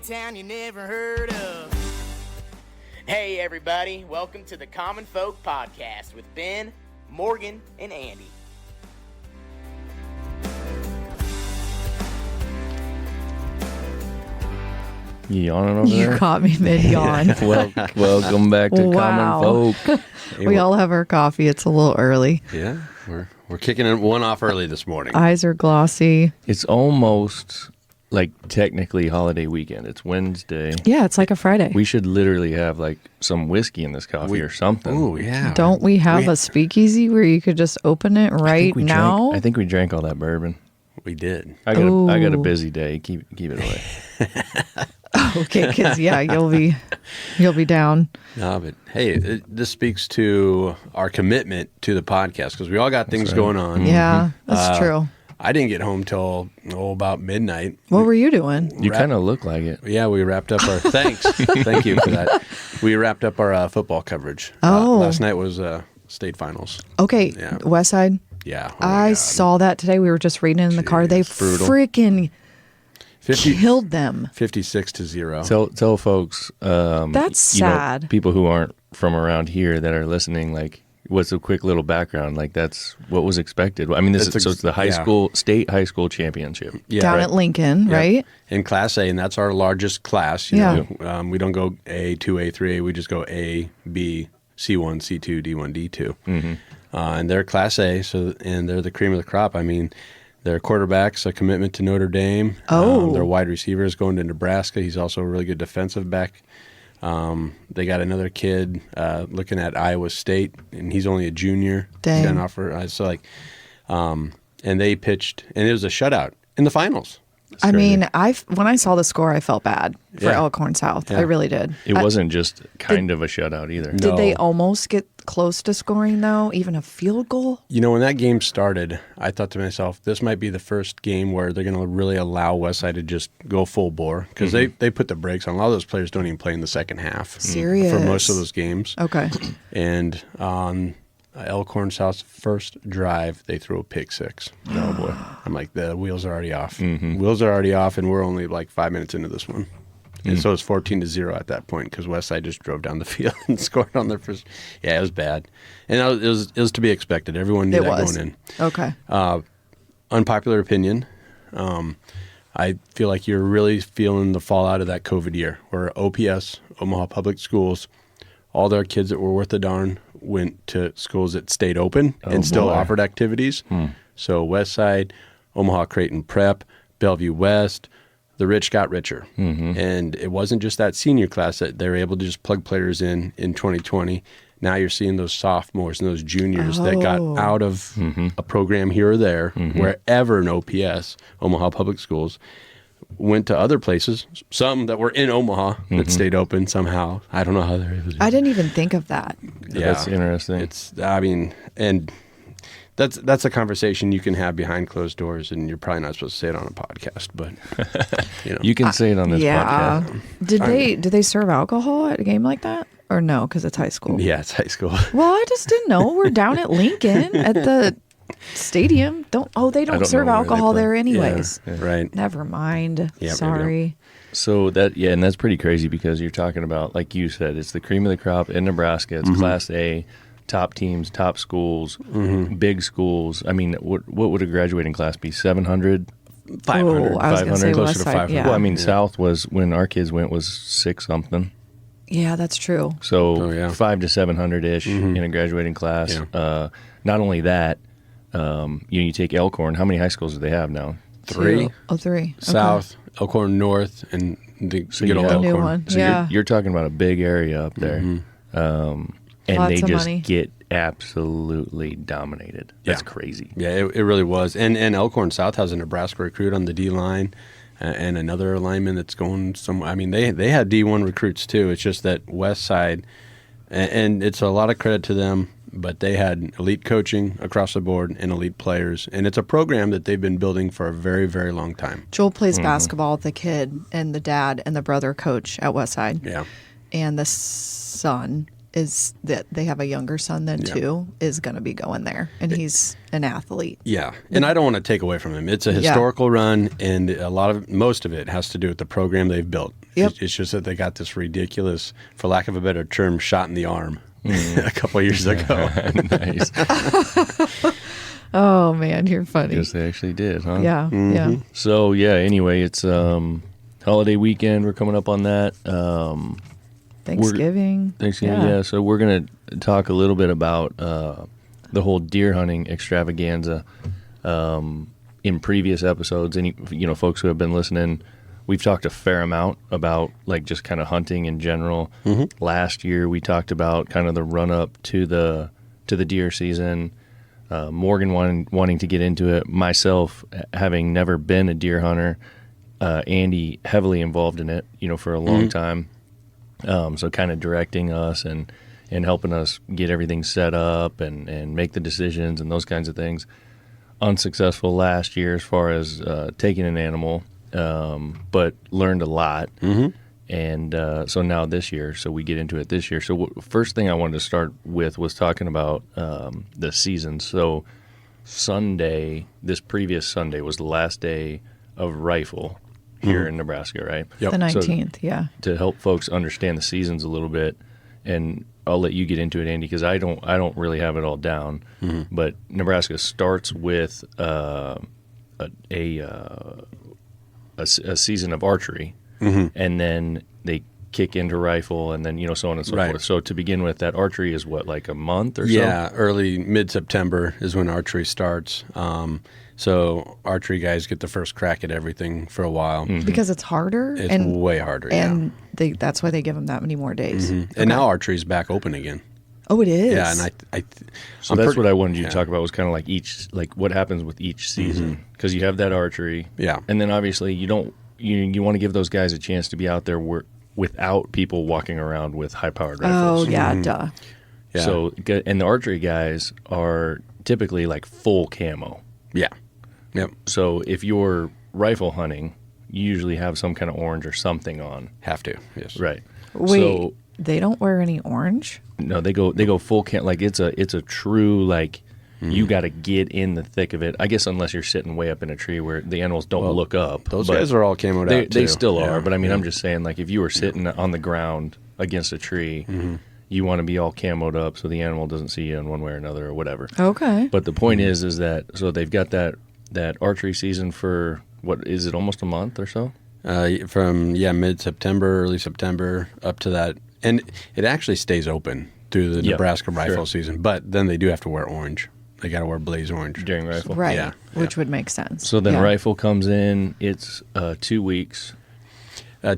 town you never heard of. Hey everybody, welcome to the Common Folk Podcast with Ben, Morgan, and Andy. You yawning over You there? caught me mid-yawn. Welcome back to Wow. Common Folk. We all have our coffee. It's a little early. Yeah, we're kicking one off early this morning. Eyes are glossy. It's almost like technically holiday weekend. It's Wednesday. Yeah, it's like a Friday. We should literally have like some whiskey in this coffee or something. Oh yeah. Don't we have a speakeasy where you could just open it right now? I think we drank all that bourbon. We did. I got a Ooh. busy day. Keep it away. Okay, because yeah, you'll be down. No, but hey, this speaks to our commitment to the podcast because we all got things going on. Yeah, that's true. I didn't get home till about midnight. What were you doing? You kind of look like it. Yeah, we wrapped up our thanks. Thank you for that. We wrapped up our football coverage. Oh. Last night was state finals. Okay, Yeah. West Side. Yeah. Oh my I God. saw that today. We were just reading it in the car. They brutal. freaking 50 killed them. 56-0. Tell folks. That's you know, sad. people who aren't from around here that are listening, like, what's a quick little background? Like, that's what was expected. I mean, it's the state high school championship. Yeah, Down right. at Lincoln, Yep. right? In Class A, and that's our largest class. You Yeah. know, we don't go A, 2A, 3A. We just go A, B, C1, C2, D1, D2. Mm-hmm. And they're Class A, and they're the cream of the crop. I mean, their quarterback's a commitment to Notre Dame. Oh. Their wide receiver is going to Nebraska. He's also a really good defensive back. They got another kid looking at Iowa State, and he's only a junior. Dang. He's got an offer. And they pitched, and it was a shutout in the finals. I mean, when I saw the score, I felt bad for Yeah. Elkhorn South. Yeah. I really did. It wasn't just kind of a shutout either. No. Did they almost get close to scoring, though? Even a field goal? You know, when that game started, I thought to myself, this might be the first game where they're going to really allow Westside to just go full bore because they put the brakes on. A lot of those players don't even play in the second half. Serious? For most of those games. Okay. And on Elkhorn South's first drive, they threw a pick six. Oh, boy. I'm like, the wheels are already off. Mm-hmm. Wheels are already off, and we're only like 5 minutes into this one. And so it's 14-0 at that point because Westside just drove down the field and scored on their first. Yeah, it was bad, and it was to be expected. Everyone knew It that was. going in. Okay. Unpopular opinion. I feel like you're really feeling the fallout of that COVID year, where OPS, Omaha Public Schools, all their kids that were worth a darn went to schools that stayed open and still boy. offered activities. So Westside, Omaha Creighton Prep, Bellevue West. The rich got richer. And it wasn't just that senior class that they were able to just plug players in 2020. Now you're seeing those sophomores and those juniors that got out of a program here or there, wherever in OPS, Omaha Public Schools, went to other places, some that were in Omaha that stayed open somehow. I don't know how they're able to do I didn't even think of that. Yeah. That's interesting. That's a conversation you can have behind closed doors, and you're probably not supposed to say it on a podcast, but you know. You can say it on this Yeah. podcast. Did they serve alcohol at a game like that? Or no, because it's high school? Yeah, it's high school. Well, I just didn't know. We're down at Lincoln at the stadium. They don't don't serve know where they alcohol play. there anyways. Right. Never mind. Yeah, Sorry. So and that's pretty crazy because you're talking about, like you said, it's the cream of the crop in Nebraska. It's Class A, top teams, top schools, big schools. I mean, what would a graduating class be? 700? 500. Oh, I was going to say closer West to Side. 500. Yeah. Well, I mean, South was, when our kids went, was 6 something. Yeah, that's true. So 5 to 700-ish in a graduating class. Yeah. Not only that, you take Elkhorn. How many high schools do they have now? 3. Oh, 3. Okay. South, Elkhorn North, and the good old have a new Elkhorn. one. So Yeah. you're talking about a big area up there. And Lots they of just money. get absolutely dominated. That's Yeah. crazy. Yeah, it really was. And Elkhorn South has a Nebraska recruit on the D line and another lineman that's going somewhere. I mean, they had D1 recruits too. It's just that West Side, and it's a lot of credit to them, but they had elite coaching across the board and elite players. And it's a program that they've been building for a very, very long time. Joel plays basketball. The kid and the dad and the brother coach at Westside. Yeah. And the son is that they have a younger son then too, is going to be going there, and he's an athlete. Yeah, and I don't want to take away from him. It's a historical run, and most of it has to do with the program they've built. Yep. It's just that they got this ridiculous, for lack of a better term, shot in the arm a couple of years ago. Nice. Oh man, you're funny. Guess they actually did, huh? Yeah, yeah. So yeah. Anyway, it's holiday weekend. We're coming up on that. Thanksgiving. Yeah. So we're gonna talk a little bit about the whole deer hunting extravaganza. In previous episodes, and folks who have been listening, we've talked a fair amount about like just kind of hunting in general. Last year, we talked about kind of the run up to the deer season. Morgan wanting to get into it. Myself, having never been a deer hunter. Andy heavily involved in it, for a long time. So kind of directing us and helping us get everything set up and make the decisions and those kinds of things. Unsuccessful last year as far as taking an animal, but learned a lot. And so now this year, so we get into it this year. So first thing I wanted to start with was talking about the season. So this previous Sunday was the last day of rifle here in Nebraska, right? Yep. The 19th, yeah. To help folks understand the seasons a little bit, and I'll let you get into it, Andy, because I don't really have it all down. But Nebraska starts with a season of archery, and then they kick into rifle, and then so on and so forth. So to begin with, that archery is what, like a month or so? Yeah, early mid-September is when archery starts. So archery guys get the first crack at everything for a while. Because it's harder. It's way harder, and that's why they give them that many more days. And now archery's back open again. Oh, it is? Yeah, and that's what I wanted you to talk about, was kind of like what happens with each season. Because you have that archery. Yeah. And then obviously you want to give those guys a chance to be out there without people walking around with high-powered rifles. Oh, yeah, duh. Yeah. So, and the archery guys are typically like full camo. Yeah. Yep. So if you're rifle hunting, you usually have some kind of orange or something on. Have to, yes. Right. Wait, So, they don't wear any orange? no, they go full camo. Like it's a true, like, you got to get in the thick of it. I guess unless you're sitting way up in a tree where the animals don't look up. Those guys are all camoed out, too. They still are, but I mean, I'm just saying, like, if you were sitting on the ground against a tree, you want to be all camoed up so the animal doesn't see you in one way or another or whatever. Okay. But the point is that, so they've got that archery season for, what, is it almost a month or so? From mid-September, early September, up to that. And it actually stays open through the Nebraska rifle season, but then they do have to wear orange. They got to wear blaze orange. During rifle. Right, Yeah. which would make sense. So then rifle comes in, it's 2 weeks.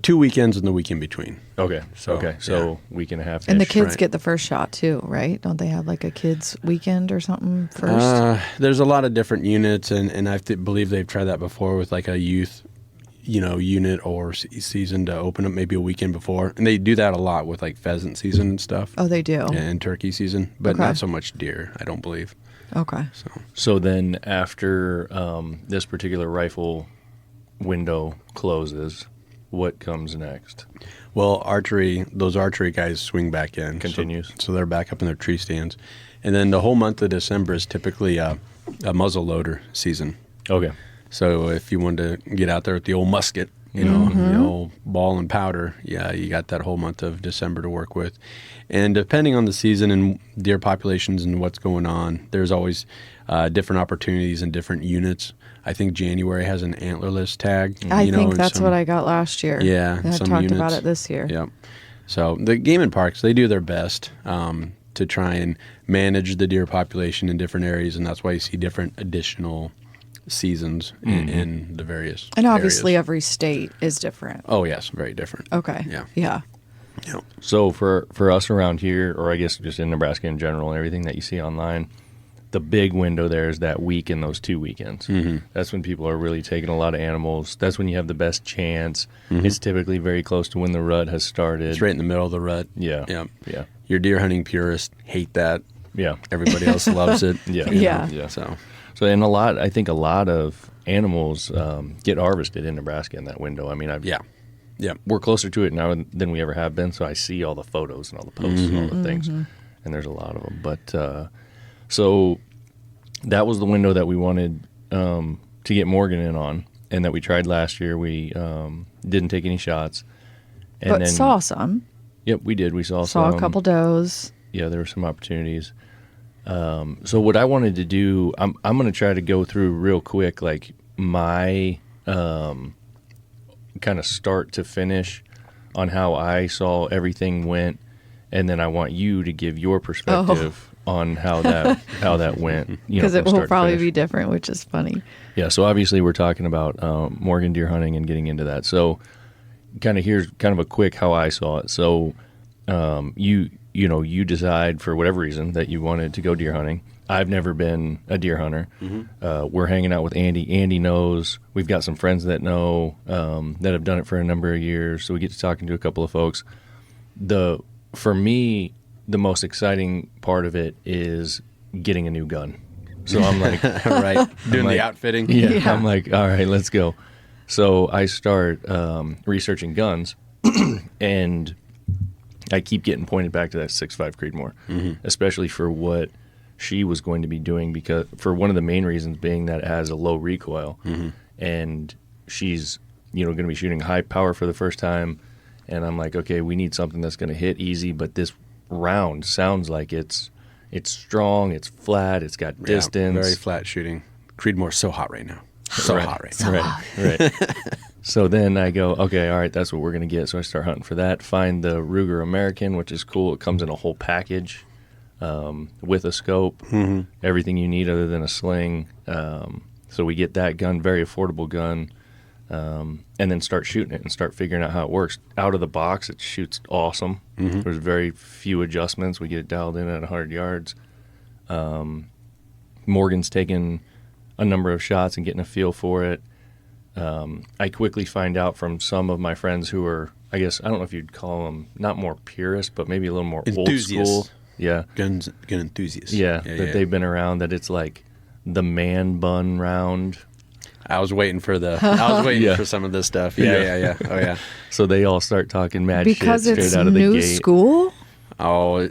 2 weekends and the week in between. Okay. So week and a half. And the kids right. get the first shot too, right? Don't they have like a kids weekend or something first? There's a lot of different units, and I believe they've tried that before with like a youth, unit or season to open up maybe a weekend before. And they do that a lot with like pheasant season and stuff. Oh, they do? And turkey season, but Okay. not so much deer, I don't believe. Okay. So then after this particular rifle window closes, what comes next? Well, those archery guys swing back in. Continues. So they're back up in their tree stands. And then the whole month of December is typically a muzzle loader season. Okay. So if you wanted to get out there with the old musket, the old ball and powder, you got that whole month of December to work with. And depending on the season and deer populations and what's going on, there's always different opportunities and different units. I think January has an antlerless tag. I think that's what I got last year. Yeah, I some talked units. about it this year. Yep. So the game and parks, they do their best to try and manage the deer population in different areas, and that's why you see different additional seasons in the various And obviously areas. every state is different. Oh, yes, very different. Okay. Yeah. Yeah. Yep. So for us around here, or I guess just in Nebraska in general, and everything that you see online, the big window there is that week and those 2 weekends. That's when people are really taking a lot of animals. That's when you have the best chance. It's typically very close to when the rut has started. It's right in the middle of the rut. Yeah. Yep. Yeah. Your deer hunting purists hate that. Yeah. Everybody else loves it. Yeah. Yeah. So and I think a lot of animals get harvested in Nebraska in that window. I mean, Yeah. we're closer to it now than we ever have been. So I see all the photos and all the posts and all the things, and there's a lot of them. But so that was the window that we wanted to get Morgan in on, and that we tried last year. We didn't take any shots, and but then saw some. Yep, we did. We saw a couple does. Yeah, there were some opportunities. So what I wanted to do, I'm going to try to go through real quick, like my kind of start to finish on how I saw everything went, and then I want you to give your perspective on how that went. Because it will probably be different, which is funny. Yeah. So obviously we're talking about Morgan deer hunting and getting into that. So here's kind of a quick how I saw it. So you decide for whatever reason that you wanted to go deer hunting. I've never been a deer hunter. We're hanging out with Andy. Andy knows. We've got some friends that know that have done it for a number of years. So we get to talking to a couple of folks. For me, the most exciting part of it is getting a new gun. So I'm like, right, doing the outfitting. Yeah, I'm like, all right, let's go. So I start researching guns, and I keep getting pointed back to that 6.5 Creedmoor, especially for what she was going to be doing, because for one of the main reasons being that it has a low recoil, and she's going to be shooting high power for the first time, and I'm like, okay, we need something that's going to hit easy, but this round sounds like it's strong, it's flat, it's got distance, very flat shooting. Creedmoor's so hot right now, hot right now. Right. So then I go, okay, all right, that's what we're going to get. So I start hunting for that, find the Ruger American, which is cool. It comes in a whole package with a scope, everything you need other than a sling. So we get that gun, very affordable gun, and then start shooting it and start figuring out how it works. Out of the box, it shoots awesome. There's very few adjustments. We get it dialed in at 100 yards. Morgan's taking a number of shots and getting a feel for it. I quickly find out from some of my friends who are, I guess, I don't know if you'd call them not more purist, but maybe a little more old school. Yeah. Gun enthusiasts. Yeah, they've been around, that it's like the man bun round. I was waiting for for some of this stuff. Yeah. Oh, yeah. So they all start talking mad because shit it's straight out of the gate. new school? Oh,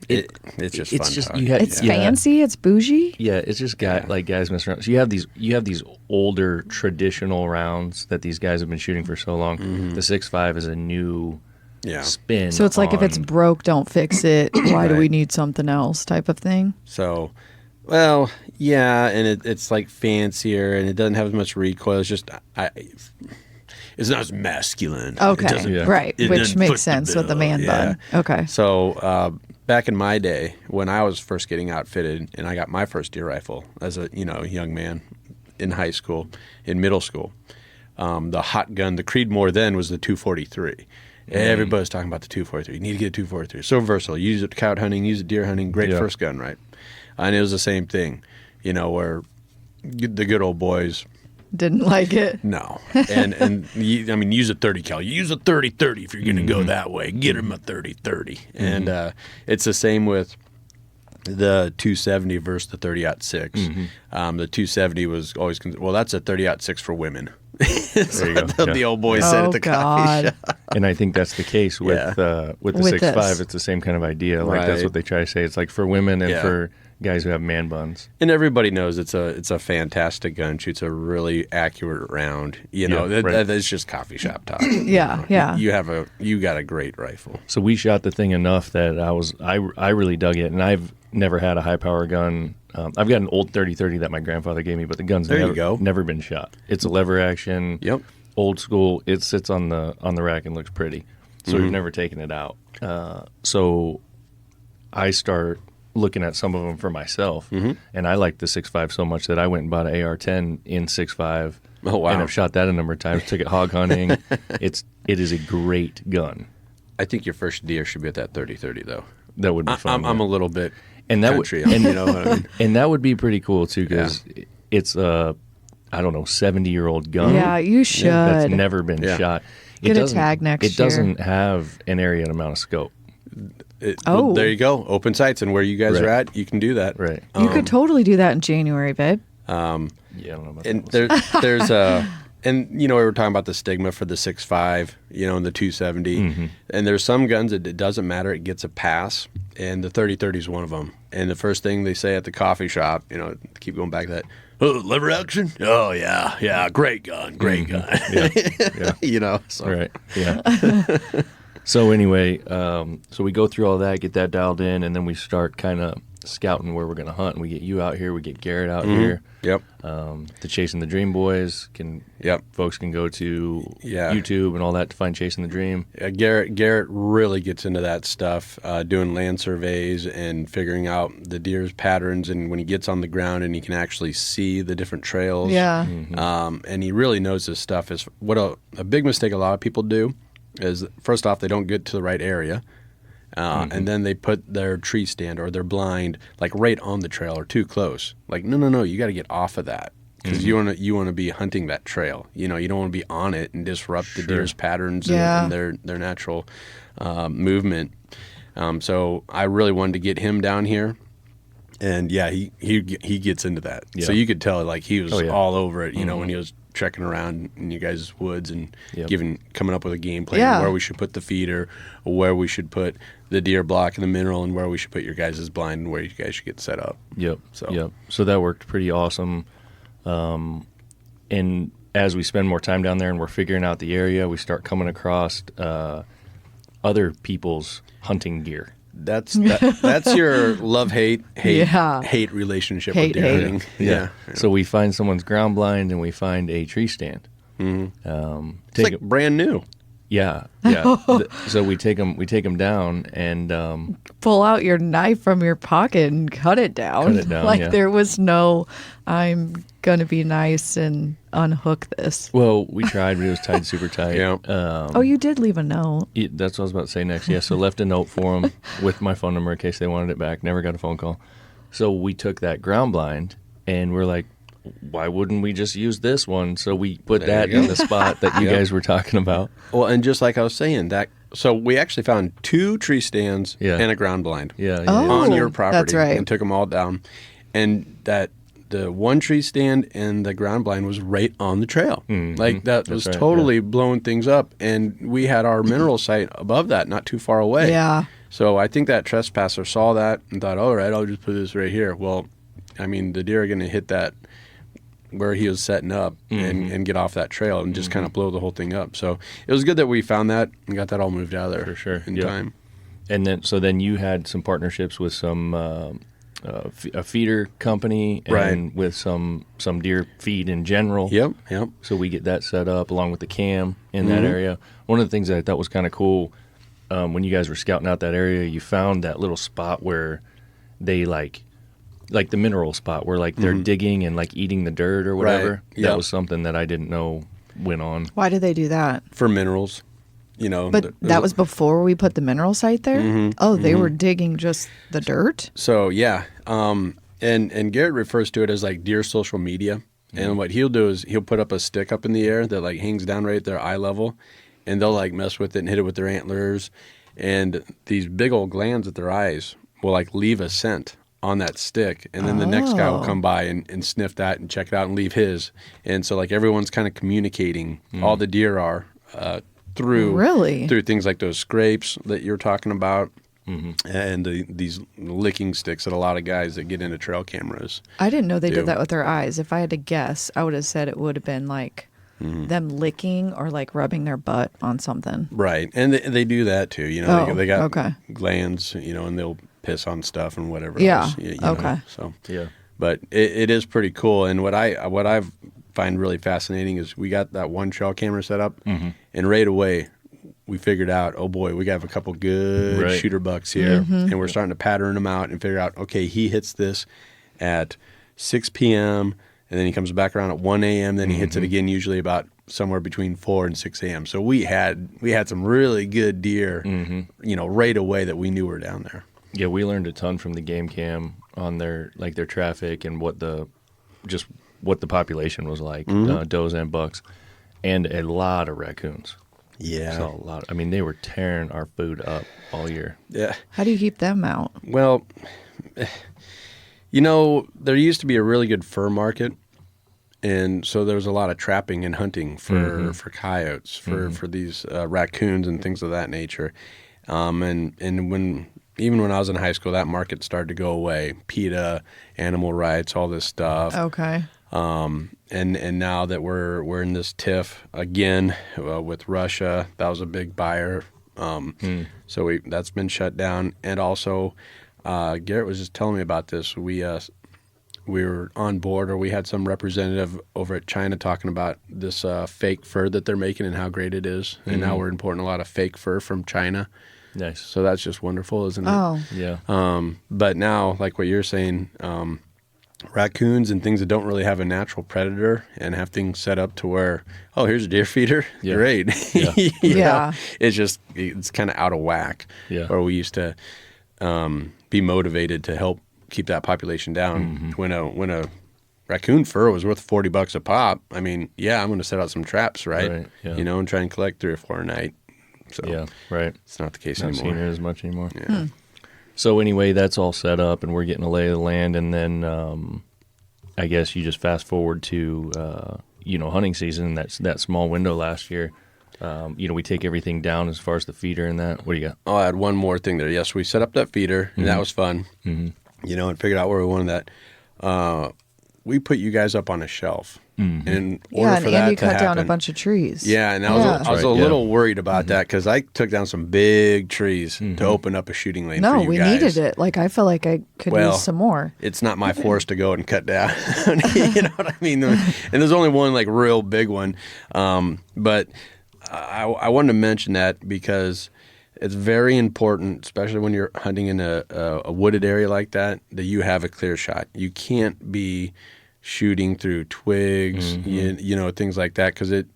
it's just fun talk. It's fancy. It's bougie. Yeah, it's just like guys messing around. So you have these older traditional rounds that these guys have been shooting for so long. The 6.5 is a new spin. So it's like if it's broke, don't fix it. Why do we need something else? Type of thing. So, well, yeah, and it's like fancier, and it doesn't have as much recoil. It's just it's not as masculine. Okay, right, which makes sense with the man bun. Okay. So back in my day, when I was first getting outfitted, and I got my first deer rifle as a young man in high school, in middle school, the hot gun, the Creedmoor then was the 243. Everybody was talking about the 243. You need to get a 243. So versatile. Use it cow hunting, use it deer hunting. Great first gun, right? And it was the same thing, where the good old boys didn't like it. No, and use a 30 cal. You use a 30-30 if you're going to go that way. Get them a 30-30, and it's the same with the 270 versus the 30-06. The 270 was always that's a 30-06 for women. There you go. The old boys said at the coffee shop. And I think that's the case with the 6.5. It's the same kind of idea. Like that's what they try to say. It's like for women and for guys who have man buns. And everybody knows it's a fantastic gun. Shoots a really accurate round. That's just coffee shop talk. Yeah. You got a great rifle. So we shot the thing enough that I really dug it, and I've never had a high power gun. I've got an old 30-30 that my grandfather gave me, but the gun's never been shot. It's a lever action. Yep. Old school. It sits on the rack and looks pretty. So we've never taken it out. So I start looking at some of them for myself, and I liked the 6.5 so much that I went and bought an AR-10 in 6.5. Oh wow! And I've shot that a number of times. Took it hog hunting. It is a great gun. I think your first deer should be at that 30-30 though. That would be fun. I'm a little bit country, and you know what I mean? And that would be pretty cool too, because it's a 70-year-old gun. Yeah, you should. That's never been shot. Get a tag next year. It doesn't have an area and amount of scope. Well, there you go. Open sights, and where you guys are at, you can do that. Right. You could totally do that in January, babe. Yeah, I don't know about and that. there's And, we were talking about the stigma for the 6.5, and the 270. And there's some guns that it doesn't matter. It gets a pass. And the 30-30 is one of them. And the first thing they say at the coffee shop, keep going back to that, oh, lever action? Oh, yeah, great gun. Yeah. So. Right, yeah. So anyway, so we go through all that, get that dialed in, and then we start kind of scouting where we're going to hunt. And we get you out here, we get Garrett out here. Yep. The Chasing the Dream boys folks can go to YouTube and all that to find Chasing the Dream. Garrett really gets into that stuff, doing land surveys and figuring out the deer's patterns, and when he gets on the ground and he can actually see the different trails. Yeah. And he really knows this stuff. Is what a big mistake a lot of people do is, first off, they don't get to the right area. And then they put their tree stand or their blind like right on the trail or too close. Like, no, you got to get off of that because you want to be hunting that trail. You don't want to be on it and disrupt the deer's patterns and their natural movement. So I really wanted to get him down here. And he gets into that. Yeah. So you could tell like he was all over it, when he was trekking around in you guys' woods and coming up with a game plan where we should put the feeder, where we should put the deer block and the mineral, and where we should put your guys' blind and where you guys should get set up. So that worked pretty awesome. And as we spend more time down there and we're figuring out the area, we start coming across other people's hunting gear. That's your love-hate relationship with deer hunting. Yeah. So we find someone's ground blind and we find a tree stand. It's like brand new. Yeah. So we take them down and pull out your knife from your pocket and cut it down. Like there was no, I'm going to be nice and unhook this. Well, we tried, but it was tied super tight. Oh, you did leave a note. That's what I was about to say next. Yeah, so left a note for them with my phone number in case they wanted it back. Never got a phone call. So we took that ground blind and we're like, why wouldn't we just use this one? So we put that in the spot that you guys were talking about. Well, and just like I was saying, so we actually found 2 tree stands and a ground blind on your property. That's right. And took them all down. And the one tree stand and the ground blind was right on the trail. Like that was totally blowing things up. And we had our mineral site above that, not too far away. Yeah. So I think that trespasser saw that and thought, all right, I'll just put this right here. Well, I mean, the deer are going to hit that where he was setting up and get off that trail and just kind of blow the whole thing up. So it was good that we found that and got that all moved out of there for sure in time. And then you had some partnerships with some a feeder company and with some deer feed in general. Yep. So we get that set up along with the cam in that area. One of the things that I thought was kind of cool when you guys were scouting out that area, you found that little spot where they like the mineral spot where like they're digging and like eating the dirt or whatever. Right. Yep. That was something that I didn't know went on. Why did they do that? For minerals, But that was before we put the mineral site there? Oh, they were digging just the dirt? So, and Garrett refers to it as like deer social media. And what he'll do is he'll put up a stick up in the air that like hangs down right at their eye level, and they'll like mess with it and hit it with their antlers. And these big old glands at their eyes will like leave a scent on that stick, and then the next guy will come by and sniff that and check it out and leave his. And so like everyone's kind of communicating, all the deer are through things like those scrapes that you're talking about, and these licking sticks that a lot of guys that get into trail cameras. I didn't know they did that with their eyes. If I had to guess, I would have said it would have been like them licking or like rubbing their butt on something. Right, and they do that too. They got glands, and they'll piss on stuff and whatever else. So but it is pretty cool. And what I find really fascinating is we got that one trail camera set up, and right away we figured out, oh boy, we got a couple good shooter bucks here, and we're starting to pattern them out and figure out, okay, he hits this at 6 p.m. and then he comes back around at 1 a.m. Then he hits it again, usually about somewhere between 4 and 6 a.m. So we had some really good deer, right away that we knew were down there. Yeah, we learned a ton from the game cam on their traffic and what the population was like, does and bucks, and a lot of raccoons. Yeah, so a lot. I mean, they were tearing our food up all year. Yeah. How do you keep them out? Well, there used to be a really good fur market, And so there was a lot of trapping and hunting for coyotes, for these raccoons and things of that nature. And even when I was in high school, that market started to go away. PETA, animal rights, all this stuff. Okay. And now that we're in this tiff again with Russia, that was a big buyer. So that's been shut down. And also, Garrett was just telling me about this. We were on board, or we had some representative over at China talking about this fake fur that they're making and how great it is. And now we're importing a lot of fake fur from China. Nice. So that's just wonderful, isn't it? Oh. Yeah. But now, like what you're saying, raccoons and things that don't really have a natural predator and have things set up to where, oh, here's a deer feeder. Yeah. Great. Yeah. Yeah. It's kind of out of whack. Yeah. Or we used to be motivated to help keep that population down. When a raccoon fur was worth $40 a pop, I mean, yeah, I'm going to set out some traps, right? Yeah. And try and collect 3 or 4 a night. So Yeah, right. it's not the case Not anymore. seeing it as much anymore. Yeah. So anyway, that's all set up, and we're getting a lay of the land, and then I guess you just fast forward to hunting season. That small window last year. We take everything down as far as the feeder and that. What do you got? I'll add one more thing there. Yes, we set up that feeder, and that was fun. And figured out where we wanted that. We put you guys up on a shelf. And in order for that Andy to cut down a happen, bunch of trees. Yeah, and I was a Right, little worried about that because I took down some big trees to open up a shooting lane for No, you we guys. needed it. Like, I feel like I could use some more. It's not my forest to go and cut down. You know what I mean? And there's only one like real big one. But I wanted to mention that because it's very important, especially when you're hunting in a wooded area like that you have a clear shot. You can't be shooting through twigs, things like that, because it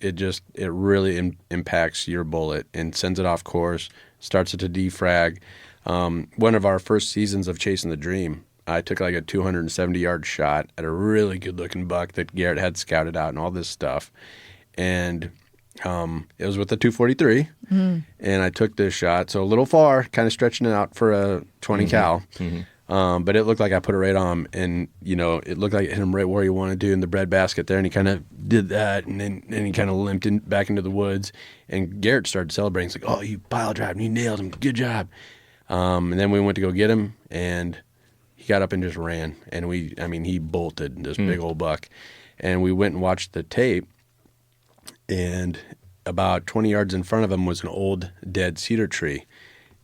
really impacts your bullet and sends it off course, starts it to defrag. One of our first seasons of Chasing the Dream, I took like a 270-yard shot at a really good-looking buck that Garrett had scouted out and all this stuff. And it was with the 243, and I took this shot, so a little far, kind of stretching it out for a 20 cal. But it looked like I put it right on him, and it looked like it hit him right where he wanted to in the breadbasket there, and he kind of did that, and then he kind of limped back into the woods, and Garrett started celebrating. He's like, "Oh, you pile drive, you nailed him, good job!" And then we went to go get him, and he got up and just ran, and he bolted this big old buck, and we went and watched the tape, and about 20 yards in front of him was an old dead cedar tree.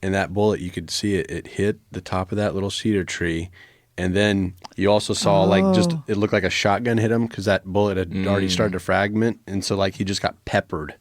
And that bullet, you could see it hit the top of that little cedar tree. And then you also saw it looked like a shotgun hit him because that bullet had already started to fragment. And so he just got peppered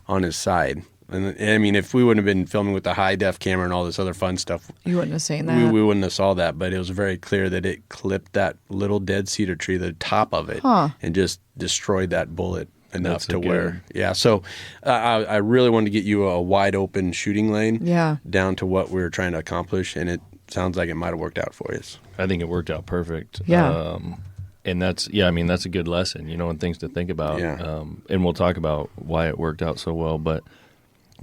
on his side. And I mean, if we wouldn't have been filming with the high def camera and all this other fun stuff, You wouldn't have seen that. we wouldn't have saw that. But it was very clear that it clipped that little dead cedar tree, the top of it, and just destroyed that bullet enough to where, So I really wanted to get you a wide open shooting lane, down to what we were trying to accomplish, and it sounds like it might have worked out for you. I think it worked out perfect. Yeah. And that's a good lesson, and things to think about. Yeah. And we'll talk about why it worked out so well. But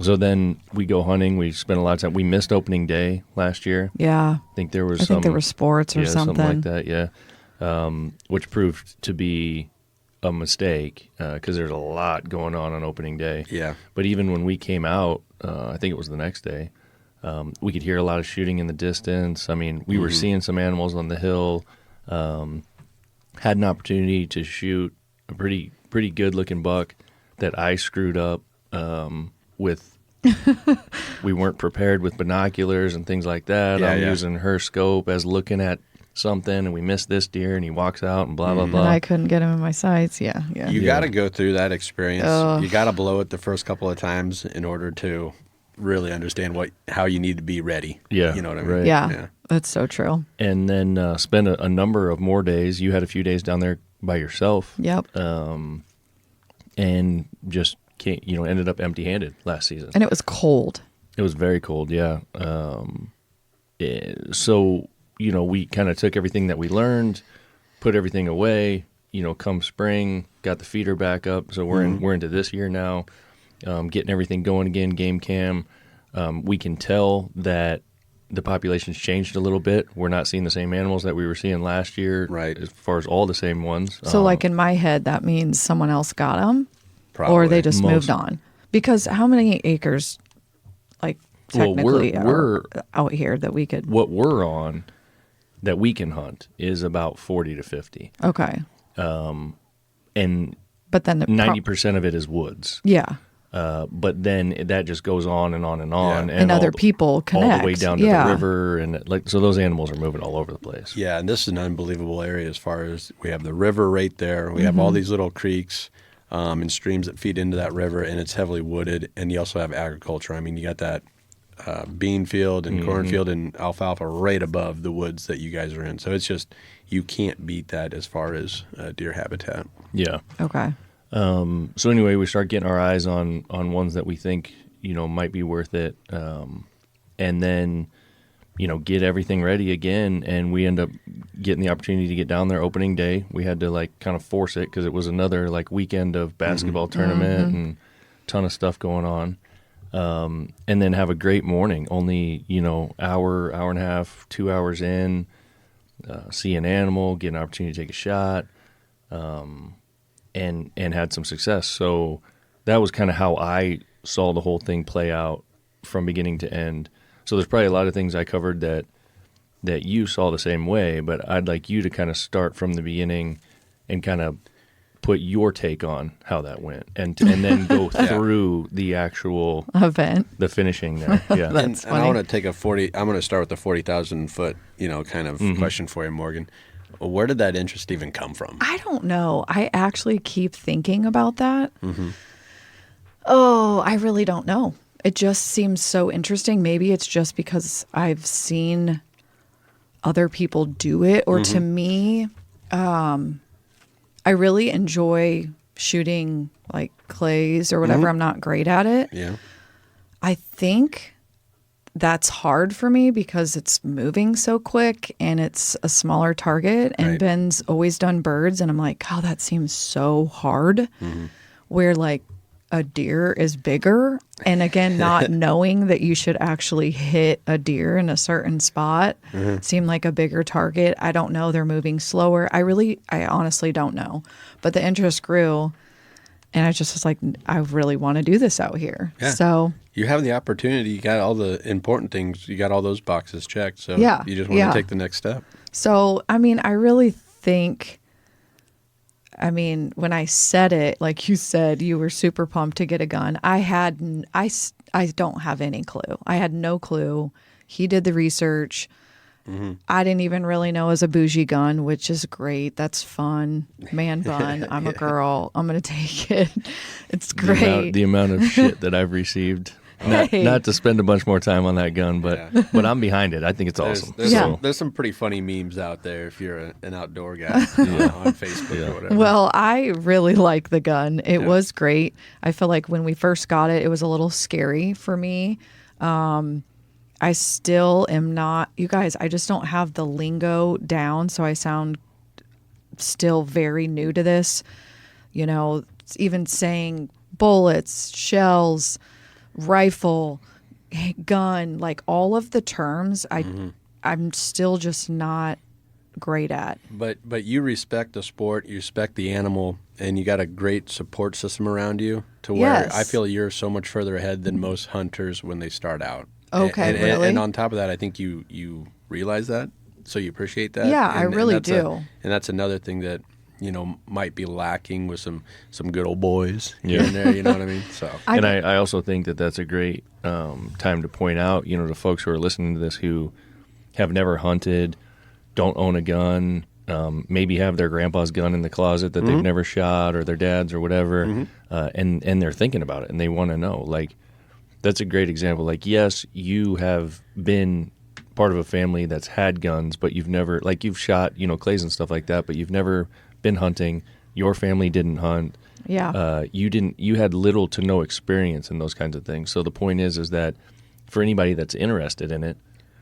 so then we go hunting. We spent a lot of time. We missed opening day last year. Yeah. I think there was I think there were sports or something like that. Yeah. Which proved to be a mistake because there's a lot going on opening day. Yeah. But even when we came out, I think it was the next day, we could hear a lot of shooting in the distance. I mean, we were seeing some animals on the hill. Had an opportunity to shoot a pretty good looking buck that I screwed up with. We weren't prepared with binoculars and things like that. I'm using her scope as looking at something, and we missed this deer, and he walks out and blah blah blah. And I couldn't get him in my sights. You got to go through that experience. You got to blow it the first couple of times in order to really understand how you need to be ready. Yeah, you know what I mean. Right. Yeah, that's so true. And then spend a number of more days. You had a few days down there by yourself. Yep. And just ended up empty-handed last season. And it was cold. It was very cold. Yeah. So. We kind of took everything that we learned, put everything away. Come spring, got the feeder back up. So we're into this year now, getting everything going again. Game cam, we can tell that the population's changed a little bit. We're not seeing the same animals that we were seeing last year, right? As far as all the same ones. So, like in my head, that means someone else got them, probably. or they just moved on. Because how many acres, like technically, we're are out here that we could? What we're on that we can hunt is about 40 to 50. Okay. And but then 90% of it is woods. Yeah. But then that just goes on and on and on, and other people connect all the way down to the river, and like so those animals are moving all over the place. Yeah, and this is an unbelievable area as far as we have the river right there. We have all these little creeks and streams that feed into that river, and it's heavily wooded. And you also have agriculture. I mean, you got that bean field and cornfield and alfalfa right above the woods that you guys are in. So it's just you can't beat that as far as deer habitat. Yeah. Okay. So anyway, we start getting our eyes on ones that we think, might be worth it. And then, get everything ready again. And we end up getting the opportunity to get down there opening day. We had to kind of force it because it was another weekend of basketball tournament and a ton of stuff going on. And then have a great morning, only, hour and a half, 2 hours in, see an animal, get an opportunity to take a shot. And had some success. So that was kind of how I saw the whole thing play out from beginning to end. So there's probably a lot of things I covered that you saw the same way, but I'd like you to kind of start from the beginning and kind of put your take on how that went, and then go through the actual event, the finishing there. Yeah, That's funny. And I want to take I'm going to start with the 40,000 foot, kind of question for you, Morgan. Where did that interest even come from? I don't know. I actually keep thinking about that. Oh, I really don't know. It just seems so interesting. Maybe it's just because I've seen other people do it, or to me, I really enjoy shooting like clays or whatever. I'm not great at it. Yeah. I think that's hard for me because it's moving so quick and it's a smaller target. And Right. Ben's always done birds, and I'm like, oh, that seems so hard. Where like a deer is bigger, and again, not knowing that you should actually hit a deer in a certain spot seemed like a bigger target. I don't know. They're moving slower. I honestly don't know. But the interest grew, and I just was like, I really want to do this out here. Yeah. So You have the opportunity. You got all the important things. You got all those boxes checked. So Yeah, you just want to take the next step. So, I mean, I really think, when I said it, like you said, you were super pumped to get a gun. I don't have any clue. I had no clue. He did the research. I didn't even really know it was a bougie gun, which is great. That's fun. Man bun. I'm a girl. I'm going to take it. It's great. The amount of shit that I've received. Not to spend a bunch more time on that gun, but I'm behind it. I think it's awesome. There's some pretty funny memes out there if you're an outdoor guy on Facebook or whatever. Well, I really like the gun. It was great. I feel like when we first got it, it was a little scary for me. I still am not, you guys, I just don't have the lingo down, so I sound still very new to this. Even saying bullets, shells, rifle, gun, like all of the terms I'm still just not great at. But you respect the sport, you respect the animal, and you got a great support system around you to where I feel you're so much further ahead than most hunters when they start out. Okay, really? And on top of that, I think you realize that, so you appreciate that. Yeah, I really do. And that's another thing that might be lacking with some good old boys here and there. You know what I mean? So, I also think that that's a great time to point out, to folks who are listening to this who have never hunted, don't own a gun, maybe have their grandpa's gun in the closet that they've never shot, or their dad's or whatever, and they're thinking about it and they want to know. Like, that's a great example. Like, yes, you have been part of a family that's had guns, but you've never, like, you've shot, clays and stuff like that, but you've never been hunting. Your family didn't hunt. Yeah. You had little to no experience in those kinds of things. So the point is that for anybody that's interested in it,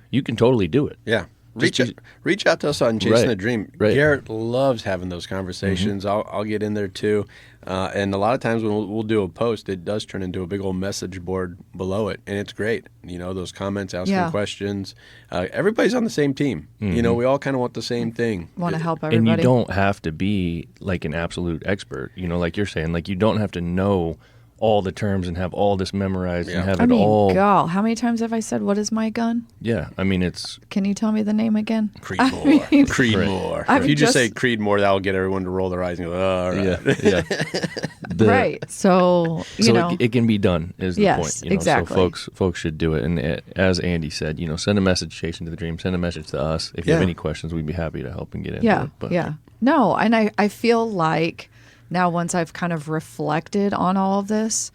you can totally do it. yeah. reach out to us on Chasing Right. the Dream. Right. Garrett loves having those conversations. I'll get in there too. And a lot of times when we'll do a post, it does turn into a big old message board below it, and it's great. Those comments, asking questions. Everybody's on the same team. We all kind of want the same thing. Want to help everybody. And you don't have to be like an absolute expert, like you're saying. Like, you don't have to know all the terms and have all this memorized and have it all. God, how many times have I said, "What is my gun"? Yeah, I mean, it's. Can you tell me the name again? Creedmoor. Creedmoor. I If mean, you just say Creedmoor, that'll get everyone to roll their eyes and go, oh, all right. Yeah. Right. So, it can be done is the Yes, point. exactly. So folks should do it. And as Andy said, send a message, Chasing to the Dream. Send a message to us. If you have any questions, we'd be happy to help and get into it. But No, and I feel like now, once I've kind of reflected on all of this,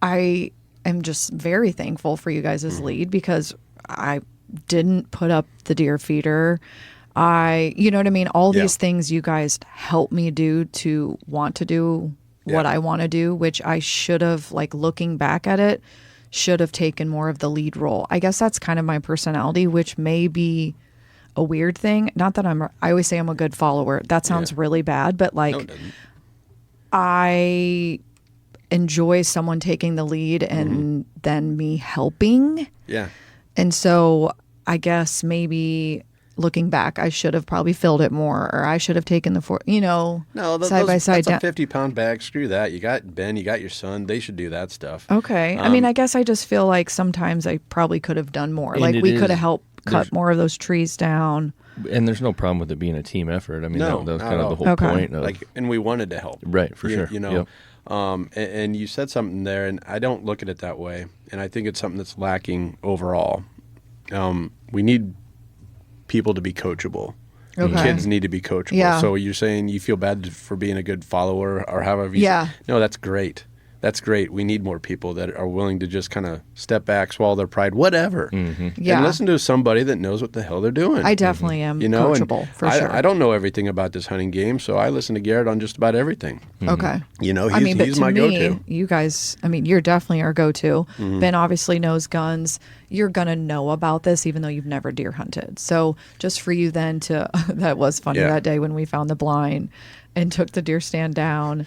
I am just very thankful for you guys' lead, because I didn't put up the deer feeder. You know what I mean? All these things you guys helped me do to want to do what I want to do, which I should have, like, looking back at it, should have taken more of the lead role. I guess that's kind of my personality, which may be a weird thing. Not that I always say I'm a good follower. That sounds really bad, but like, No, it doesn't. I enjoy someone taking the lead and then me helping. Yeah. And so I guess maybe looking back, I should have probably filled it more, or I should have taken the side by side. That's a 50-pound bag. Screw that. You got Ben, you got your son. They should do that stuff. Okay. I mean, I guess I just feel like sometimes I probably could have done more. Like, we could have helped cut more of those trees down. And there's no problem with it being a team effort. I mean, that was kind of the whole Okay. point. Of, And we wanted to help. Right, for sure. Yep. And you said something there, and I don't look at it that way. And I think it's something that's lacking overall. We need people to be coachable. Okay. Kids need to be coachable. Yeah. So you're saying you feel bad for being a good follower, or however you Yeah. No, that's great. That's great. We need more people that are willing to just kind of step back, swallow their pride, whatever. Yeah. And listen to somebody that knows what the hell they're doing. I definitely am coachable, for sure. I don't know everything about this hunting game, so I listen to Garrett on just about everything. Okay. He's, but he's to my me, go-to. you guys, you're definitely our go-to. Ben obviously knows guns. You're going to know about this even though you've never deer hunted. So just for you then to, that was funny that day when we found the blind and took the deer stand down,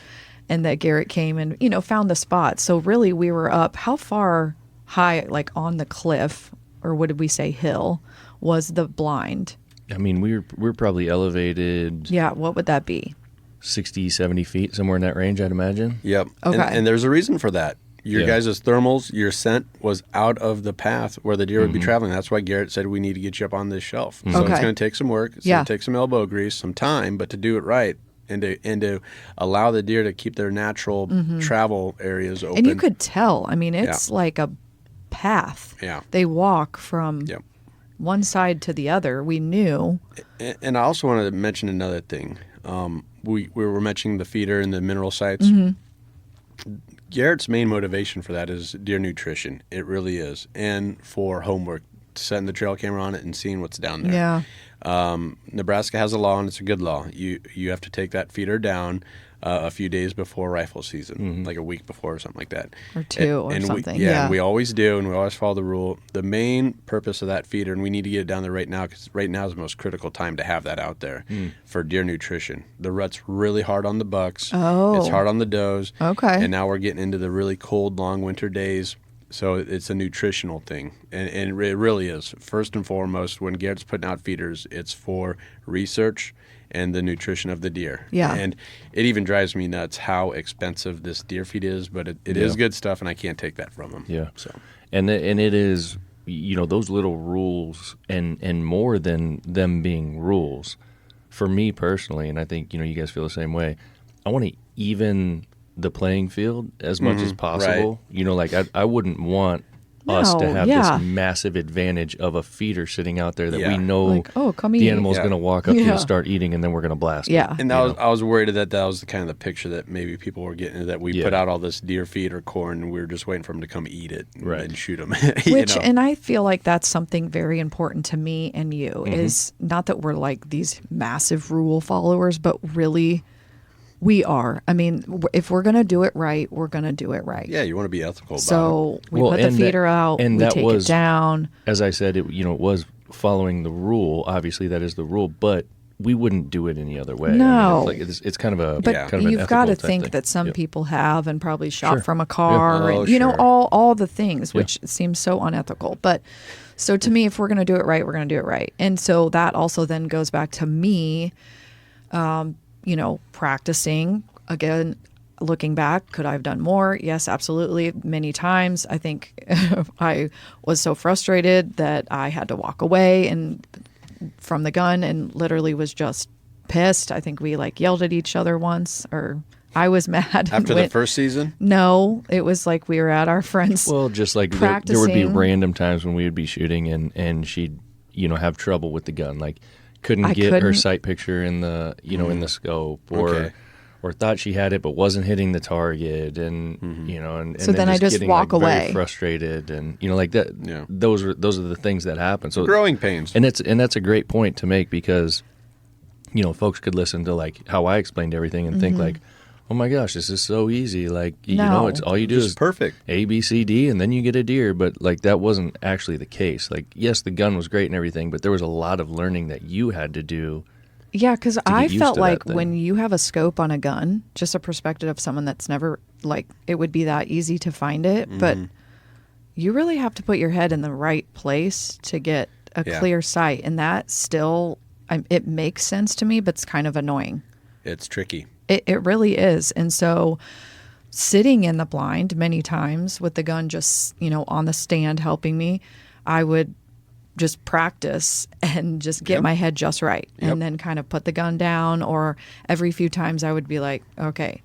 and that Garrett came and, found the spot. So really we were up, how far high, like on the cliff, or what did we say, hill, was the blind? I mean, we're probably elevated. Yeah, what would that be? 60, 70 feet, somewhere in that range, I'd imagine. Yep. Okay. And there's a reason for that. Your guys' thermals, your scent was out of the path where the deer would be traveling. That's why Garrett said we need to get you up on this shelf. So it's going to take some work. It's going to take some elbow grease, some time, but to do it right and to allow the deer to keep their natural travel areas open. And you could tell. It's like a path. Yeah. They walk from one side to the other. We knew. And I also wanted to mention another thing. We were mentioning the feeder and the mineral sites. Garrett's main motivation for that is deer nutrition. It really is. And for homework, setting the trail camera on it and seeing what's down there. Yeah. Nebraska has a law, and it's a good law. You have to take that feeder down a few days before rifle season, like a week before or something like that. Or two or something. And we always do, and we always follow the rule. The main purpose of that feeder, and we need to get it down there right now, because right now is the most critical time to have that out there for deer nutrition. The rut's really hard on the bucks. Oh. It's hard on the does. Okay. And now we're getting into the really cold, long winter days. So it's a nutritional thing, and it really is. First and foremost, when Garrett's putting out feeders, it's for research and the nutrition of the deer. Yeah. And it even drives me nuts how expensive this deer feed is, but it is good stuff, and I can't take that from them. Yeah. So. And it is, those little rules and more than them being rules, for me personally, and I think, you guys feel the same way, I want to even the playing field as much as possible. Right. I wouldn't want us to have this massive advantage of a feeder sitting out there that we know come the eat. animal's going to walk up to and start eating, and then we're going to blast Yeah. it. And I was worried that was the kind of the picture that maybe people were getting, that we put out all this deer feed or corn, and we were just waiting for them to come eat it and shoot them. And I feel like that's something very important to me and you, is not that we're like these massive rule followers, but really we are. If we're going to do it right, we're going to do it right. Yeah, you want to be ethical about it. So we put the feeder out, and we that take was, it down. As I said, it was following the rule. Obviously, that is the rule, but we wouldn't do it any other way. No. I mean, it's kind of a But kind of an you've got to ethical type think thing. that some Yep. people have and probably shot Sure. from a car Yeah. and, you know, Sure. all the things, which seems so unethical. But so to me, if we're going to do it right, we're going to do it right. And so that also then goes back to me, you know, practicing again. Looking back, could I have done more? Yes, absolutely. Many times. I think I was so frustrated that I had to walk away and from the gun and literally was just pissed. I think we like yelled at each other once, or I was mad. and After the went- first season? No, it was like we were at our friends. Well, just like there would be practicing. random times when we would be shooting and she'd, you know, have trouble with the gun, like couldn't I get her couldn't- sight picture in the, you know, in the scope, or Okay. or thought she had it but wasn't hitting the target, and you know, and So then I just getting, walk like, very away. frustrated, and you know, like that. Yeah. Those are the things that happen. So Growing pains. and that's a great point to make, because you know, folks could listen to like how I explained everything and think like, oh my gosh, this is so easy. Like, you know, No. it's all you do Just is perfect. A, B, C, D, and then you get a deer. But like that wasn't actually the case. Like, yes, the gun was great and everything, but there was a lot of learning that you had to do. Yeah, because I used felt to that like thing. when you have a scope on a gun, just a perspective of someone that's never, like, it would be that easy to find it. But you really have to put your head in the right place to get a Yeah. clear sight. And that still, it makes sense to me, but it's kind of annoying. It's tricky. It really is. And so sitting in the blind many times with the gun just, you know, on the stand helping me, I would just practice and just get Yep. my head just right, Yep. and then kind of put the gun down. Or every few times I would be like, okay,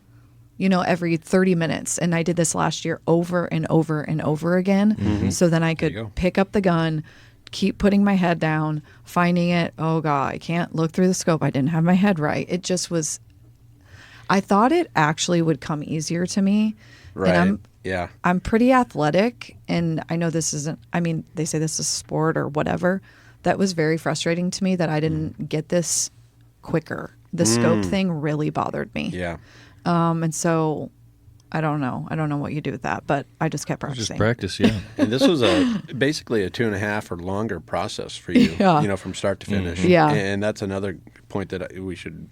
you know, every 30 minutes. And I did this last year over and over and over again. So then I you could go. pick up the gun, keep putting my head down, finding it. Oh God, I can't look through the scope. I didn't have my head right. It just was, I thought it actually would come easier to me. Right. And Yeah. I'm pretty athletic, and I know this isn't, I mean, they say this is a sport or whatever. That was very frustrating to me that I didn't get this quicker. The scope thing really bothered me. Yeah. And so I don't know. I don't know what you do with that, but I just kept practicing. Just practice, yeah. And this was basically a 2.5 or longer process for you, Yeah. you know, from start to finish. Yeah. And that's another point that we should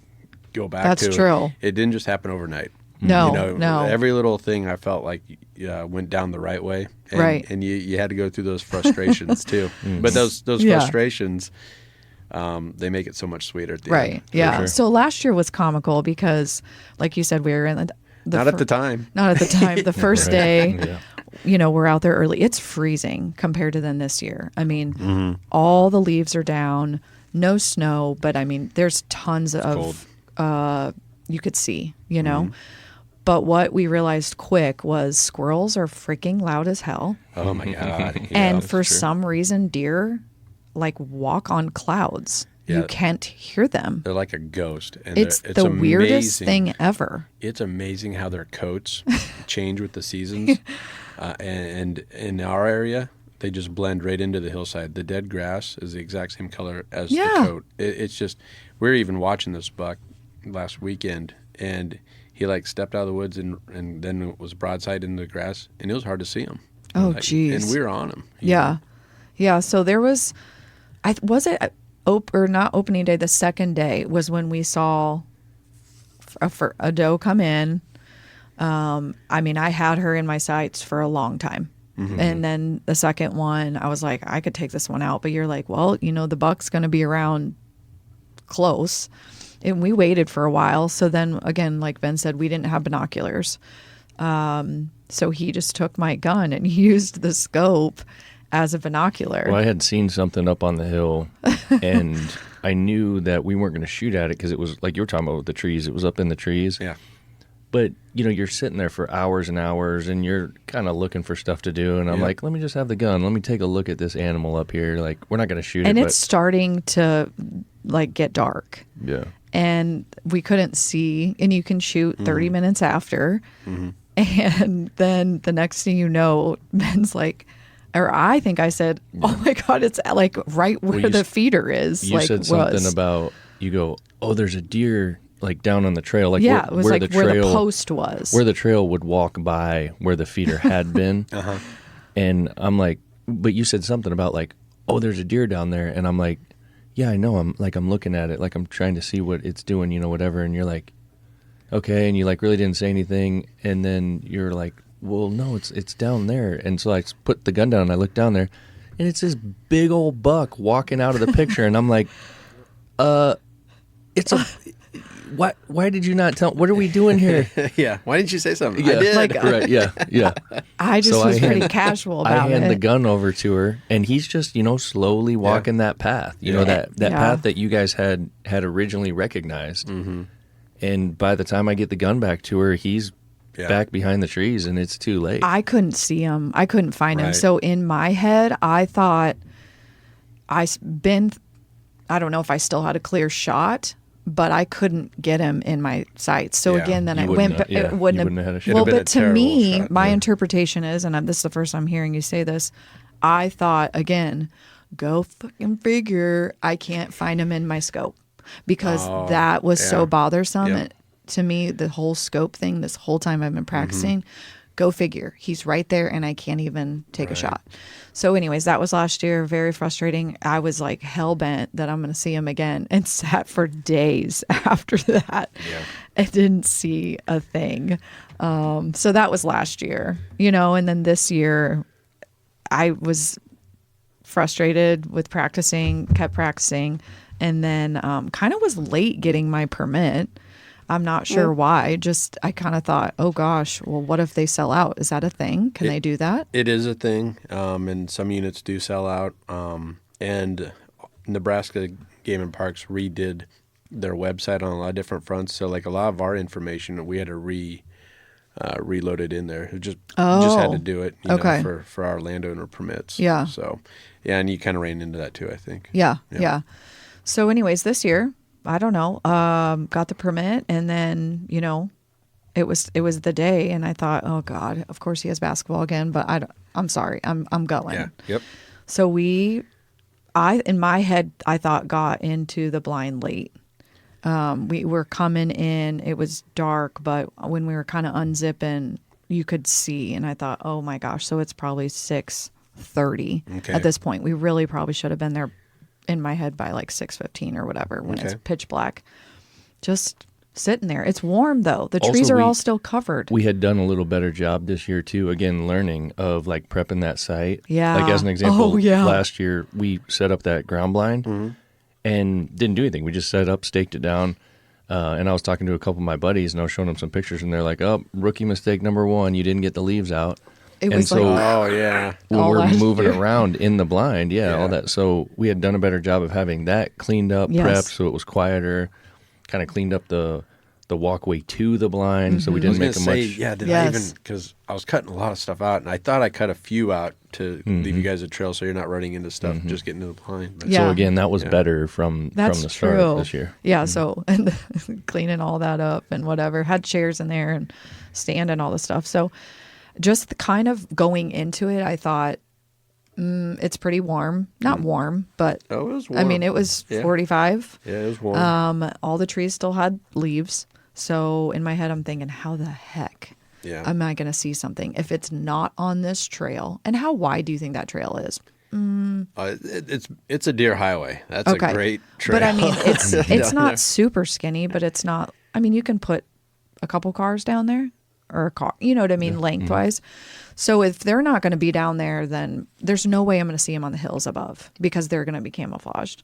go back That's to. true. It didn't just happen overnight. No, You know, no. every little thing I felt like went down the right way. And, Right. And you had to go through those frustrations too. But those Yeah. frustrations, they make it so much sweeter at the Right. end. Yeah. sure. So last year was comical because, like you said, we were in the Not at the time. Not at the time. The first Right. day, Yeah. you know, we're out there early. It's freezing compared to then this year. I mean, all the leaves are down, no snow, but I mean, there's tons of, you could see, you know. But what we realized quick was squirrels are freaking loud as hell. Oh my God. Yeah, And that's for true. some reason, deer like walk on clouds. Yeah. You can't hear them. They're like a ghost. And It's it's the weirdest amazing. thing ever. It's amazing how their coats change with the seasons. And in our area, they just blend right into the hillside. The dead grass is the exact same color as Yeah. the coat. It's just, we were even watching this buck last weekend, and he like stepped out of the woods and then it was broadside in the grass, and it was hard to see him. Oh, Like, geez. And we were on him. Yeah. Yeah. So there was, was it or not opening day? The second day was when we saw a doe come in. I mean, I had her in my sights for a long time. And then the second one, I was like, I could take this one out. But you're like, well, you know, the buck's going to be around close. And we waited for a while. So then again, like Ben said, we didn't have binoculars. So he just took my gun and used the scope as a binocular. Well, I had seen something up on the hill, and I knew that we weren't going to shoot at it because it was like you were talking about with the trees. It was up in the trees. Yeah. But, you know, you're sitting there for hours and hours, and you're kind of looking for stuff to do. And I'm Yeah. like, let me just have the gun. Let me take a look at this animal up here. Like, we're not going to shoot And it. it's starting to like get dark. But, yeah. And we couldn't see, and you can shoot 30 minutes after. And then the next thing you know, Ben's like, or I think I said, oh my God, it's like right where you the s- feeder is. You like, said something was. about, you go, oh, there's a deer like down on the trail. Like Yeah, it was where like the where trail, the post was. where the trail would walk by where the feeder had been. And I'm like, but you said something about like, oh, there's a deer down there. And I'm like, yeah, I know. I'm looking at it. Like, I'm trying to see what it's doing, whatever. And you're like, okay. And you like really didn't say anything. And then you're like, well, no, it's down there. And so I put the gun down and I look down there and it's this big old buck walking out of the picture. And I'm like, it's a, why did you not tell? What are we doing here? Yeah. Why didn't you say something? Yeah. I did. Like, Right. Yeah. Yeah. I just was pretty casual about I hand it. the gun over to her, and he's just, slowly walking that path. That path that you guys had originally recognized. Mm-hmm. And by the time I get the gun back to her, he's back behind the trees, and it's too late. I couldn't see him. I couldn't find him. Right. So in my head, I thought I don't know if I still had a clear shot, but I couldn't get him in my sights. So again, then You I wouldn't went. have- It wouldn't you wouldn't have had a have. shot. Well, It'd have been but a to terrible me, shot, my yeah. interpretation is, and this is the first I'm hearing you say this, I thought again, go fucking figure. I can't find him in my scope because that was so bothersome. Yep. And to me, the whole scope thing, this whole time I've been practicing, go figure. He's right there and I can't even take a shot. So anyways, that was last year. Very frustrating. I was like hell bent that I'm going to see him again and sat for days after that. Yeah. I didn't see a thing. So that was last year, and then this year I was frustrated with practicing, kept practicing, and then kind of was late getting my permit. I'm not sure why. Just I kind of thought, oh gosh, well, what if they sell out? Is that a thing? Can they do that? It is a thing, and some units do sell out. And Nebraska Game and Parks redid their website on a lot of different fronts. So like a lot of our information, we had to reload it in there. It just had to do it, Okay. for our landowner permits. Yeah. So and you kind of ran into that too, I think. Yeah. So anyways, this year, I don't know, got the permit, and then, it was the day, and I thought, oh God, of course he has basketball again, but I'm sorry, I'm going. Yeah. Yep. So in my head, I thought got into the blind late. We were coming in, it was dark, but when we were kind of unzipping, you could see, and I thought, oh my gosh, so it's probably 6:30 at this point. We really probably should have been there in my head by like 6:15 or whatever when it's pitch black. Just sitting there. It's warm though. The trees Also, are all still covered. We had done a little better job this year too. Again, learning of like prepping that site. Yeah. Like as an example, Oh, yeah. last year we set up that ground blind and didn't do anything. We just set up, staked it down. And I was talking to a couple of my buddies and I was showing them some pictures and they're like, oh, rookie mistake number 1, you didn't get the leaves out. It and was so like, Oh yeah. when all we're last moving year. around in the blind, Yeah. all that. So we had done a better job of having that cleaned up, Yes. prepped, so it was quieter, kind of cleaned up the walkway to the blind, so we didn't make a much. Yeah, did Yes. I even, because I was cutting a lot of stuff out, and I thought I cut a few out to leave you guys a trail so you're not running into stuff, just getting to the blind. But Yeah. So again, that was better from That's the start true. this year. Yeah. So and cleaning all that up and whatever, had chairs in there and stand and all the stuff. So just the kind of going into it, I thought it's pretty warm. Not warm, but Oh, it was I mean, warm. it was Yeah. 45. Yeah, it was warm. All the trees still had leaves. So in my head, I'm thinking, how the heck Yeah. am I going to see something if it's not on this trail? And how wide do you think that trail is? It's a deer highway. That's a great trail. But I mean, it's not super skinny, but it's not. I mean, you can put a couple cars down there, or a car. You know what I mean, lengthwise. So if they're not going to be down there, then there's no way I'm going to see them on the hills above because they're going to be camouflaged.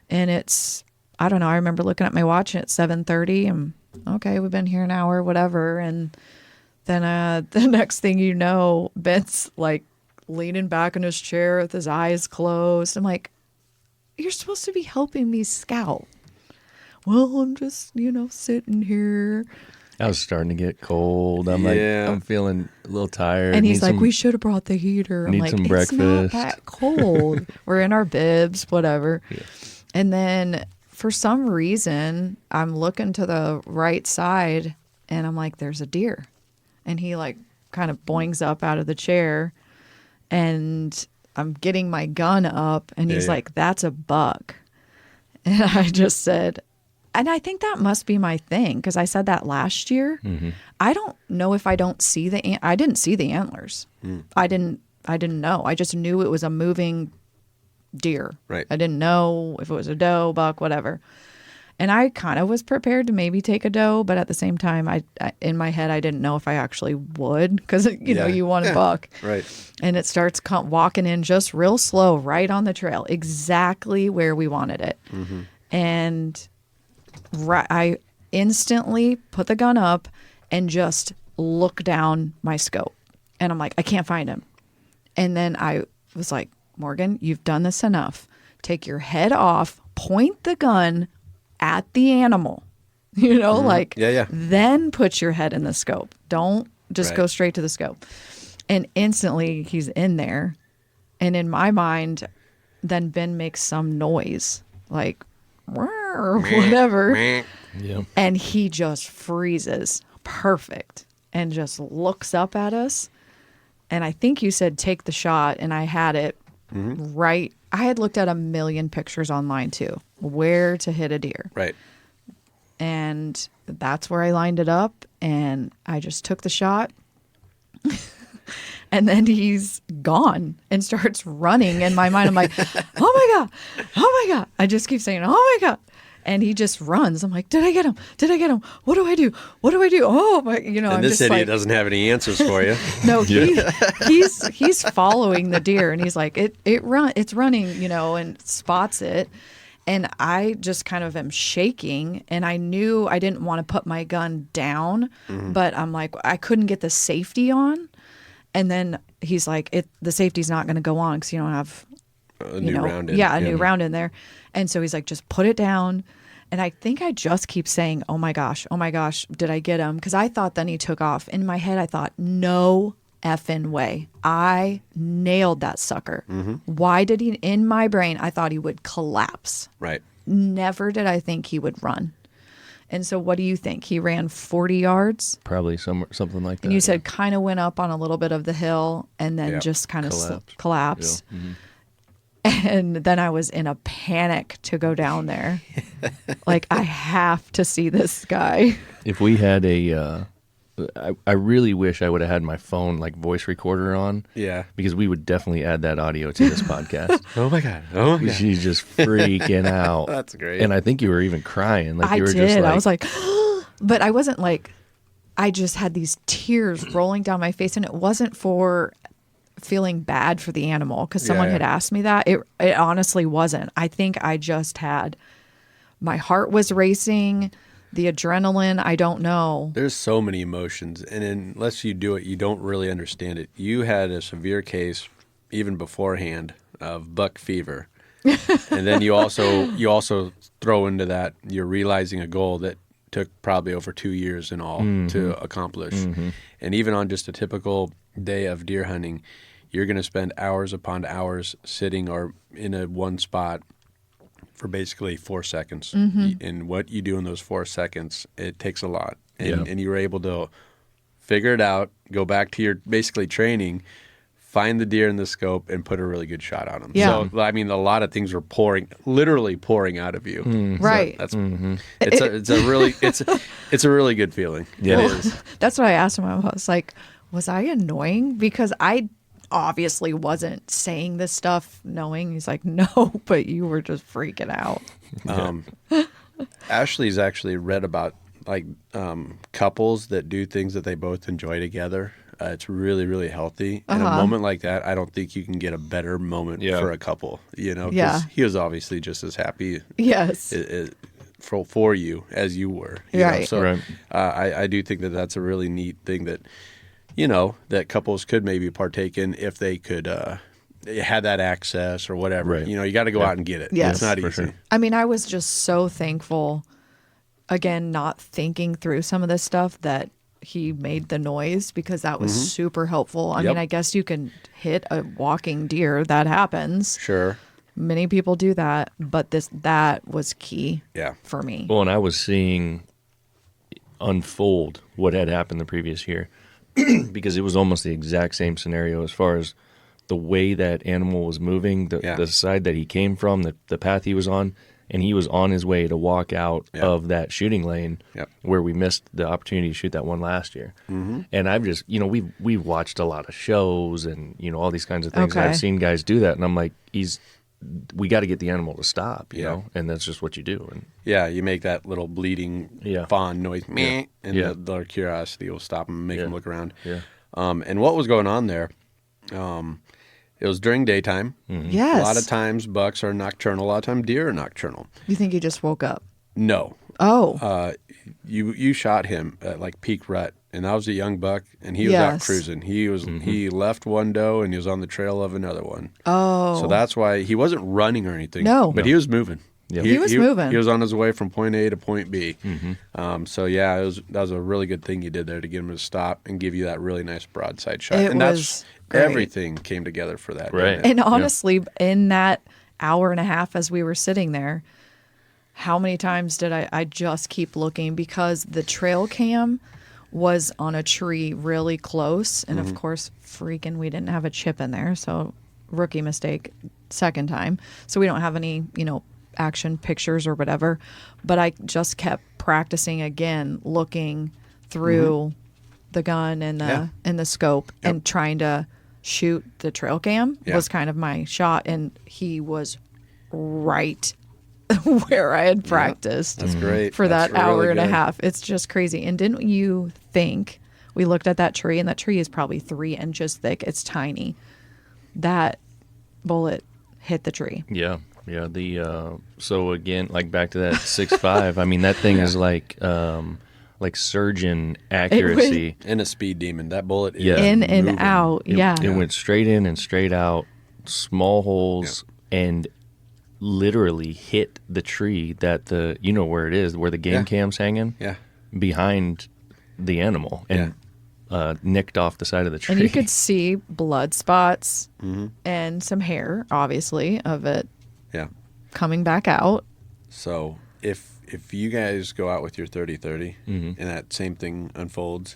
And it's, I don't know. I remember looking at my watch and it's 7:30. And okay, we've been here an hour, whatever. And then the next thing you know, Ben's like leaning back in his chair with his eyes closed. I'm like, you're supposed to be helping me scout. Well, I'm just, sitting here. I was starting to get cold. I'm Yeah. like, I'm feeling a little tired. And he's Need like, some- we should have brought the heater. I'm need like, some it's breakfast." not that cold. We're in our bibs, whatever. And then for some reason, I'm looking to the right side and I'm like, there's a deer. And he like kind of boings up out of the chair and I'm getting my gun up and he's like, that's a buck. And I just said, and I think that must be my thing because I said that last year. I don't know if I don't see I didn't see the antlers. I didn't know. I just knew it was a moving deer. Right. I didn't know if it was a doe, buck, whatever. And I kind of was prepared to maybe take a doe, but at the same time, I in my head, I didn't know if I actually would, because, you know, you want a buck. Right. And it starts walking in just real slow, right on the trail, exactly where we wanted it. And I instantly put the gun up and just look down my scope. And I'm like, I can't find him. And then I was like, Morgan, you've done this enough. Take your head off, point the gun at the animal, you know, like, then put your head in the scope. Don't just go straight to the scope. And instantly he's in there. And in my mind, then Ben makes some noise, like, or whatever. Yeah. And he just freezes perfect and just looks up at us. And I think you said take the shot, and I had it right. I had looked at a million pictures online too, where to hit a deer. Right. And that's where I lined it up, and I just took the shot. And then he's gone and starts running. In my mind, I'm like, oh my God, oh my God. I just keep saying, oh my God. And he just runs. I'm like, did I get him? Did I get him? What do I do? What do I do? Oh my, you know, And I'm this just idiot like, doesn't have any answers for you. no, he's following the deer, and he's like, it's running, you know, and spots it. And I just kind of am shaking, and I knew I didn't want to put my gun down, but I'm like, I couldn't get the safety on. And then he's like, the safety's not going to go on because you don't have A new round in. Yeah, a new round in there. And so he's like, just put it down. And I think I just keep saying, oh my gosh, did I get him? Because I thought then he took off. In my head, I thought, no effing way. I nailed that sucker. Why did he, in my brain, I thought he would collapse. Right. Never did I think he would run. And so what do you think? He ran 40 yards? Probably something like that. And you said kind of went up on a little bit of the hill and then just kind of collapsed. Yeah. And then I was in a panic to go down there. Like, I have to see this guy. If we had I really wish I would have had my phone like voice recorder on. Yeah. Because we would definitely add that audio to this podcast. Oh my God. Oh my God. She's just freaking out. That's great. And I think you were even crying. Like I you were did. just like, I was like, but I wasn't like, I just had these tears rolling down my face, and it wasn't for feeling bad for the animal because someone had asked me that. It honestly wasn't. I think I just had, my heart was racing, the adrenaline, I don't know. There's so many emotions, and unless you do it, you don't really understand it. You had a severe case even beforehand of buck fever. And then you also throw into that, you're realizing a goal that took probably over 2 years in all to accomplish. And even on just a typical day of deer hunting, you're going to spend hours upon hours sitting or in one spot for basically 4 seconds. And what you do in those 4 seconds, it takes a lot. And you were able to figure it out, go back to your basically training, find the deer in the scope, and put a really good shot on them. Yeah. So, I mean, a lot of things were literally pouring out of you. Right. So it's a really good feeling. Yeah. It is. That's what I asked him. I was like, was I annoying? Because I obviously wasn't saying this stuff knowing. He's like, no, but you were just freaking out. Ashley's actually read about like couples that do things that they both enjoy together. It's really, really healthy. And a moment like that, I don't think you can get a better moment for a couple, you know, because he was obviously just as happy for you as you were. You know? So I do think that that's a really neat thing that, you know, that couples could maybe partake in if they could had that access or whatever. You know, you got to go out and get it. Yes. It's not easy. Sure. I mean, I was just so thankful, again, not thinking through some of this stuff, that he made the noise, because that was super helpful. I mean, I guess you can hit a walking deer. That happens. Sure. Many people do that, but that was key for me. Well, and I was seeing unfold what had happened the previous year because it was almost the exact same scenario as far as the way that animal was moving, the side that he came from, the path he was on, and he was on his way to walk out of that shooting lane where we missed the opportunity to shoot that one last year. And I've just, you know, we've watched a lot of shows and, you know, all these kinds of things. Okay. I've seen guys do that, and I'm like, we got to get the animal to stop, you Yeah. know, and that's just what you do. And Yeah, you make that little bleeding Yeah. fawn noise, meh, and Yeah. their curiosity will stop them and make Yeah. them look around. Yeah. And what was going on there, it was during daytime. Yes. A lot of times bucks are nocturnal. A lot of times deer are nocturnal. You think he just woke up? No. Oh. You shot him at like peak rut, and that was a young buck, and he was out Yes. cruising. He left one doe, and he was on the trail of another one. Oh. So that's why he wasn't running or anything. No. But he was moving. Yep. He was moving. He was on his way from point A to point B. So yeah, that was a really good thing you did there to get him to stop and give you that really nice broadside shot. It and was great. everything came together for that. Right. didn't it? And honestly, in that hour and a half as we were sitting there, how many times did I just keep looking, because the trail cam was on a tree really close. And of course, freaking, we didn't have a chip in there. So rookie mistake, second time. So we don't have any, action pictures or whatever. But I just kept practicing again, looking through the gun and the scope and trying to shoot the trail cam was kind of my shot. And he was right where I had practiced. That's great. For That's that hour really and a good. half. It's just crazy. And didn't you think, we looked at that tree, and that tree is probably 3 inches thick. It's tiny. That bullet hit the tree. Yeah. Yeah. So again, like back to that 6.5, I mean, that thing is like surgeon accuracy. And a speed demon. That bullet is Yeah. In and moving. out. Yeah. It went straight in and straight out, small holes, and literally hit the tree that where it is, where the game Yeah. cam's hanging, Yeah. behind the animal, and nicked off the side of the tree. And you could see blood spots and some hair, obviously, of it Yeah. coming back out. So if you guys go out with your 30-30 and that same thing unfolds,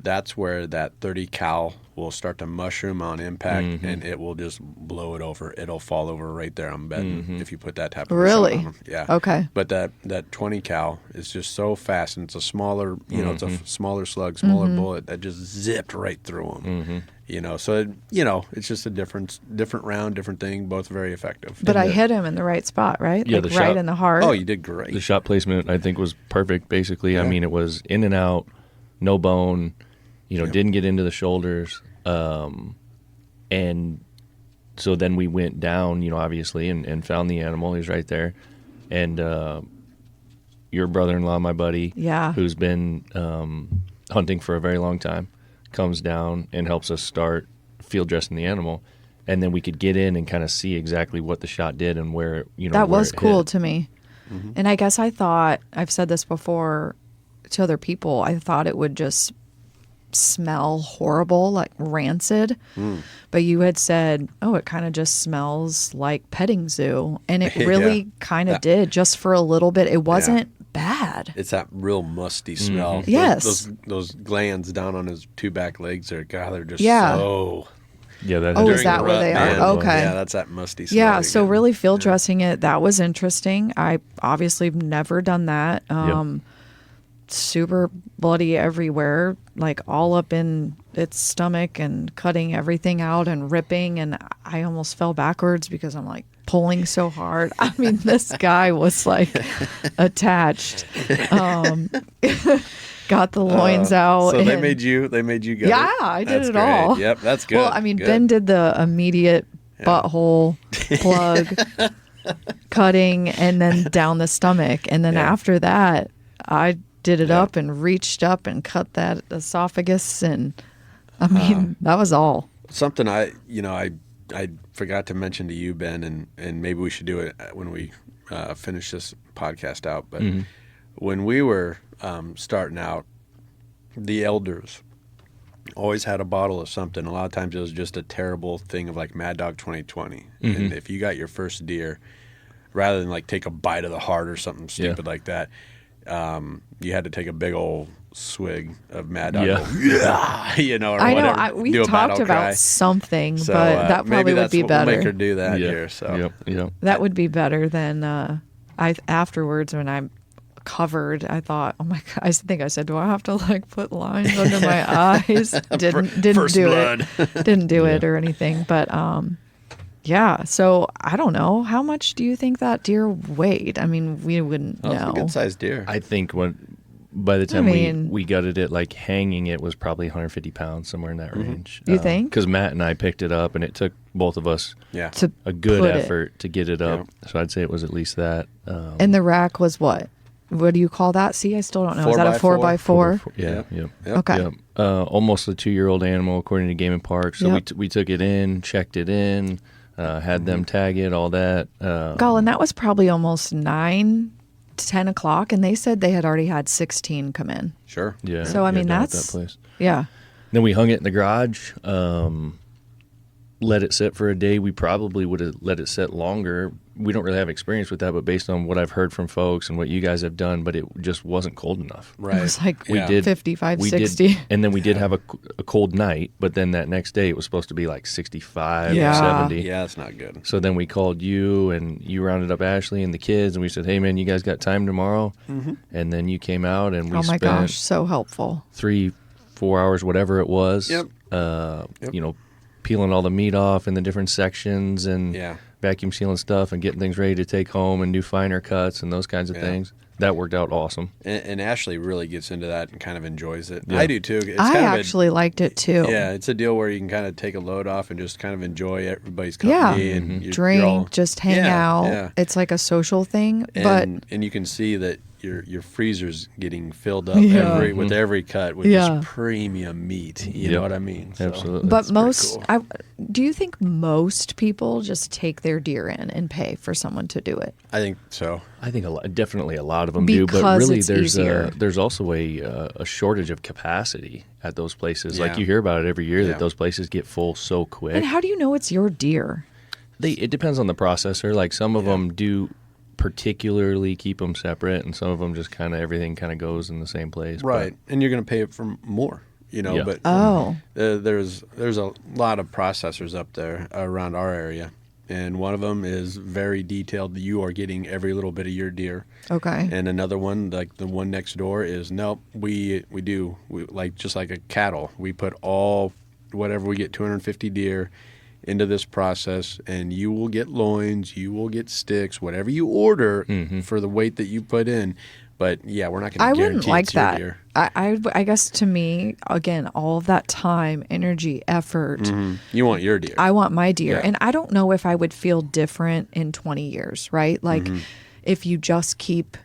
that's where that 30 cal will start to mushroom on impact, and it will just blow it over. It'll fall over right there, I'm betting, if you put that type of Really? shot on 'em. Yeah. Okay. But that 20 cal is just so fast, and it's a smaller, it's a smaller slug, smaller bullet that just zipped right through them. So it's just a different round, different thing, both very effective. But I hit him in the right spot, right? Yeah, like the right shot- in the heart. Oh, you did great. The shot placement, I think, was perfect, basically. I mean, it was in and out, no bone, didn't get into the shoulders. And so then we went down, obviously, and found the animal. He was right there. And your brother-in-law, my buddy, who's been hunting for a very long time, comes down and helps us start field dressing the animal. And then we could get in and kind of see exactly what the shot did and where, that where was it cool hit. to me. And I guess I thought, I've said this before to other people, I thought it would just smell horrible, like rancid. But you had said, it kind of just smells like petting zoo. And it really kind of did, just for a little bit. It wasn't bad. It's that real musty smell. Yes. Those glands down on his two back legs are, God, they're just Yeah. so... Yeah, that Oh, during is that the where rut, they man. are? Okay. Yeah, that's that musty smell. Yeah, you so get. really field dressing it, that was interesting. I obviously have never done that. Super bloody everywhere, like all up in its stomach and cutting everything out and ripping. And I almost fell backwards because I'm like pulling so hard. I mean, this guy was like attached. Got the loins out. So they and- made you go. Yeah, I did That's it great. all. Yep, that's good. Well, I mean, Good. Ben did the immediate butthole plug cutting and then down the stomach. And then after that, I did it up and reached up and cut that esophagus. And I mean, that was all. Something I forgot to mention to you, Ben, and maybe we should do it when we finish this podcast out. But when we were starting out, the elders always had a bottle of something. A lot of times it was just a terrible thing of like Mad Dog 2020. And if you got your first deer, rather than like take a bite of the heart or something stupid like that, you had to take a big old swig of Mad Dog. Yeah. Or I know. whatever. We do a talked battle about cry. something, So, but that maybe probably would that's be what we'll better. make her do that here. So Yep. That would be better than I afterwards when I'm covered. I thought, oh my god! I think I said, do I have to like put lines under my eyes? Didn't First do blood. it. Didn't do it or anything. But Yeah. So I don't know. How much do you think that deer weighed? I mean, we wouldn't Oh, it's a know. good sized deer. I think by the time mean- we gutted it, like hanging it was probably 150 pounds, somewhere in that range. You think? Because Matt and I picked it up, and it took both of us Yeah. To a good put it- effort to get it up. So I'd say it was at least that. And the rack was what? What do you call that? See, I still don't know. Is that a 4x4? 4x4? Yeah. Yep. Yep. Yep. Okay. Yep. Almost a 2-year-old animal, according to Game and Park. So Yep. we took it in, checked it in, had them tag it, all that. Colin, that was probably almost 9 to 10 o'clock, and they said they had already had 16 come in. Sure. Yeah. So, I yeah, mean, down at that's- that place. Yeah. Then we hung it in the garage, let it sit for a day. We probably would have let it sit longer. We don't really have experience with that, but based on what I've heard from folks and what you guys have done, but it just wasn't cold enough. Right. It was like We did 55, we 60. did, and then we did have a cold night, but then that next day it was supposed to be like 65 Yeah. or 70. Yeah, that's not good. So then we called you, and you rounded up Ashley and the kids, and we said, "Hey, man, you guys got time tomorrow?" And then you came out, and we Oh my spent gosh, so helpful. 3-4 hours, whatever it was. Yep. You know, peeling all the meat off in the different sections and Yeah. vacuum sealing stuff and getting things ready to take home and do finer cuts and those kinds of Yeah. things. That worked out awesome. And Ashley really gets into that and kind of enjoys it. Yeah. I do too. It's I kind of actually liked it too. yeah, it's a deal where you can kind of take a load off and just kind of enjoy everybody's Yeah. company and you're Drink, all- just hang Yeah, out. yeah. It's like a social thing, but And you can see that your freezer's getting filled up Yeah. with every cut with Yeah. just premium meat. You Yep. know what I mean? So, Absolutely. but pretty most cool. do you think most people just take their deer in and pay for someone to do it? I think so. I think definitely a lot of them do, but Because really it's easier. there's also a shortage of capacity at those places. Like Yeah. you hear about it every year Yeah. that those places get full so quick. And how do you know it's your deer? It depends on the processor. Like some of them do particularly keep them separate, and some of them just kind of everything kind of goes in the same place. Right. And you're going to pay it for more, you know, Yeah. but Oh. there's a lot of processors up there around our area. And one of them is very detailed. You are getting every little bit of your deer. Okay. And another one, like the one next door, is nope. We like just like a cattle. We put all whatever we get 250 deer into this process, and you will get loins, you will get sticks, whatever you order for the weight that you put in. But yeah, we're not going I to wouldn't guarantee like it's your that. deer. I guess to me, again, all of that time, energy, effort, You want your deer. I want my deer. Yeah. And I don't know if I would feel different in 20 years, right? Like if you just keep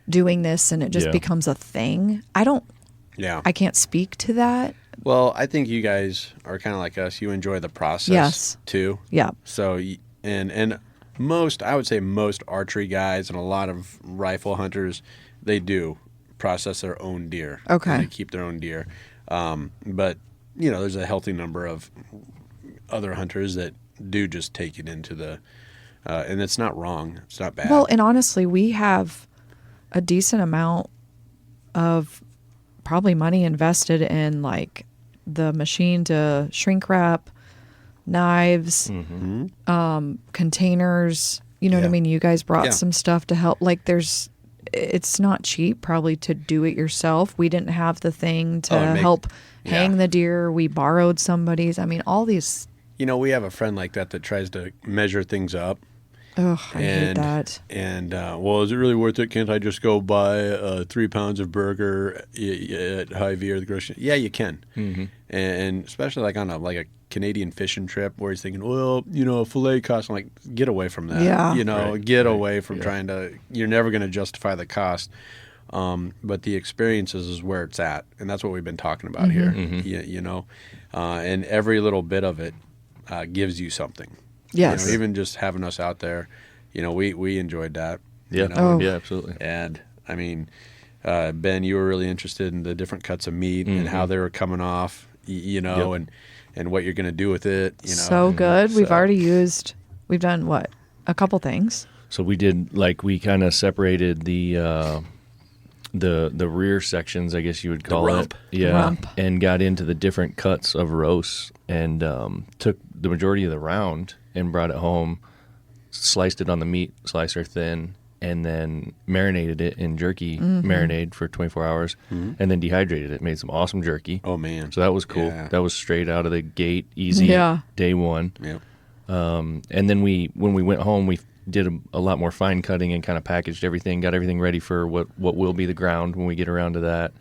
doing this and it just Yeah. becomes a thing. yeah. I can't speak to that. Well, I think you guys are kind of like us. You enjoy the process Yes. too. Yeah. So and I would say most archery guys and a lot of rifle hunters, they do process their own deer. Okay. And they keep their own deer. But you know, there's a healthy number of other hunters that do just take it into the, and it's not wrong. It's not bad. Well, and honestly, we have a decent amount of probably money invested in like the machine to shrink wrap, knives, containers. You know what I Yeah. mean? You guys brought Yeah. some stuff to help. Like it's not cheap probably to do it yourself. We didn't have the thing to help hang yeah. the deer. We borrowed somebody's. I mean, all these. you know, we have a friend like that tries to measure things up. Ugh, I hate that. And well, is it really worth it? Can't I just go buy 3 pounds of burger at Hy-Vee or the grocery? Yeah, you can. And especially like on a Canadian fishing trip where he's thinking, well, you know, a fillet cost. I'm like, get away from that. Yeah. You know, Right. get away from trying to. You're never going to justify the cost. But the experiences is where it's at, and that's what we've been talking about here. You know, and every little bit of it gives you something. Yes. You know, even just having us out there, you know, we enjoyed that. Yeah, You know? Oh. yeah, absolutely. And I mean, Ben, you were really interested in the different cuts of meat and how they were coming off, you know, Yep. and what you're going to do with it. You know, So good. We've So- already we've done what? A couple things. So we did we kind of separated the rear sections, I guess you would call rump. it. Yeah. Rump. And got into the different cuts of roasts and took the majority of the round and brought it home, sliced it on the meat slicer thin, and then marinated it in jerky marinade for 24 hours, and then dehydrated it. Made some awesome jerky. Oh man. So that was cool. Yeah. That was straight out of the gate, easy, Yeah. day one. Yep. And then when we went home, we did a lot more fine cutting and kind of packaged everything, got everything ready for what will be the ground when we get around to that.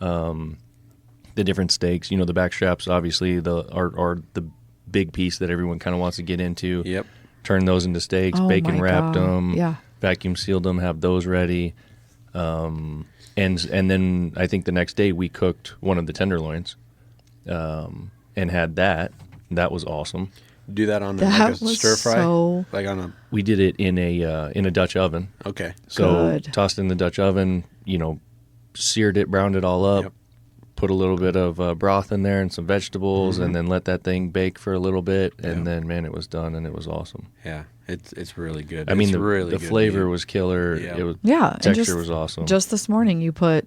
The different steaks, the back straps, obviously are the big piece that everyone kind of wants to get into. Yep. Turn those into steaks, Oh bacon my wrapped God. them, Yeah. vacuum sealed them, have those ready. And then I think the next day we cooked one of the tenderloins, and had that. That was awesome. Do that on That like a was stir fry, so like on a. We did it in a Dutch oven. Okay. So Good. tossed in the Dutch oven, seared it, browned it all up, Yep. put a little bit of broth in there and some vegetables, and then let that thing bake for a little bit, and then man, it was done and it was awesome. Yeah, it's really good. I mean, It's the really good flavor meat. was killer. Yeah. It was Yeah, and texture just- was awesome. Just this morning, you put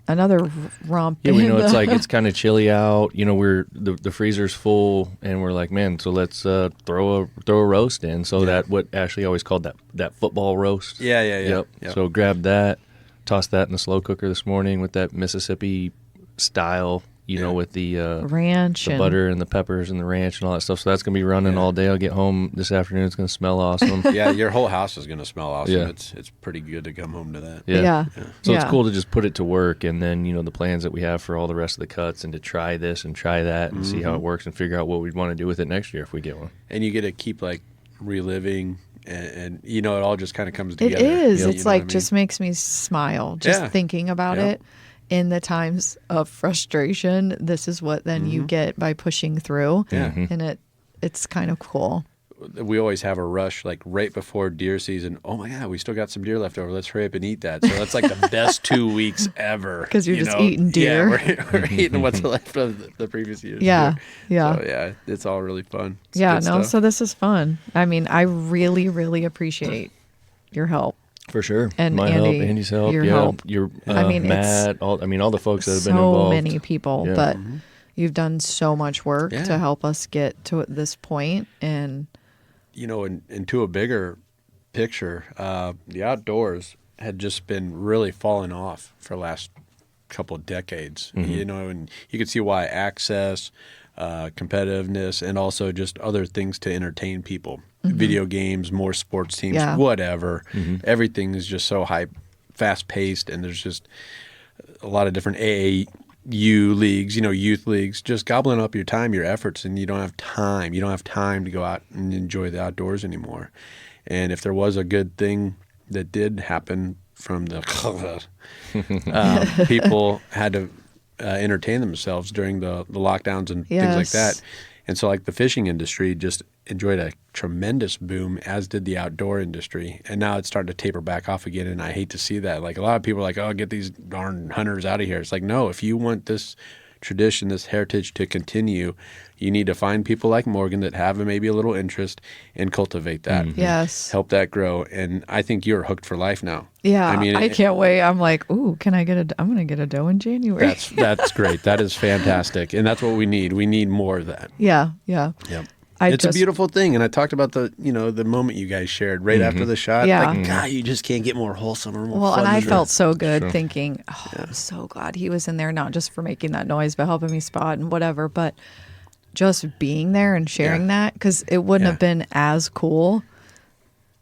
another rump. Yeah, we in know it's the- like it's kind of chilly out. We're the freezer's full, and we're like, man, so let's throw a roast in. So that what Ashley always called that football roast. Yeah. Yep. Yep. So grabbed that, tossed that in the slow cooker this morning with that Mississippi style. With the ranch the and butter and the peppers and the ranch and all that stuff. So that's gonna be running all day. I'll get home this afternoon. It's gonna smell awesome. Yeah, your whole house is going to smell awesome. Yeah. It's pretty good to come home to that. Yeah. So it's Yeah. cool to just put it to work, and then the plans that we have for all the rest of the cuts, and to try this and try that and see how it works and figure out what we'd want to do with it next year if we get one. And you get to keep like reliving, and it all just kind of comes It together. is. You It's know what like I mean? just makes me smile just Yeah. thinking about Yep. it. In the times of frustration, this is what then you get by pushing through. Yeah. And it's kind of cool. We always have a rush like right before deer season. Oh my God, we still got some deer left over. Let's hurry up and eat that. So that's like the best 2 weeks ever. 'Cause you're just eating deer. Yeah, we're eating what's left of the previous year's Yeah. deer. Yeah. So yeah, it's all really fun. It's Yeah, good no, stuff. so this is fun. I mean, I really, really appreciate your help. For sure. And My Andy, help, Andy's help, your yeah, help. your I mean, it's Matt, all the folks that have been So involved. many people, Yeah. but you've done so much work Yeah. to help us get to this point. And into a bigger picture, the outdoors had just been really falling off for the last couple of decades. And you could see why access, competitiveness, and also just other things to entertain people. Video games, more sports teams, Yeah. whatever. Everything is just so fast paced, and there's just a lot of different AAU leagues, youth leagues, just gobbling up your time, your efforts, and you don't have time. You don't have time to go out and enjoy the outdoors anymore. And if there was a good thing that did happen from the people had to entertain themselves during the lockdowns and things like Yes. that. And so like the fishing industry just enjoyed a tremendous boom, as did the outdoor industry. And now it's starting to taper back off again. And I hate to see that. Like a lot of people are like, oh, get these darn hunters out of here. It's like, no, if you want this tradition, this heritage to continue, you need to find people like Morgan that have maybe a little interest and cultivate that. yes. Help that grow. And I think you're hooked for life now. Yeah, I mean, I can't wait. I'm like, ooh, I'm going to get a doe in January. That's great. That is fantastic. And that's what we need. We need more of that. yeah. Yeah. Yep. I It's a just- beautiful thing. And I talked about the moment you guys shared right after the shot. Yeah. Like, God, you just can't get more wholesome or more Well, fun and I than felt that. so good thinking, oh, I'm so glad he was in there, not just for making that noise, but helping me spot and whatever, but just being there and sharing Yeah. that, because it wouldn't Yeah. have been as cool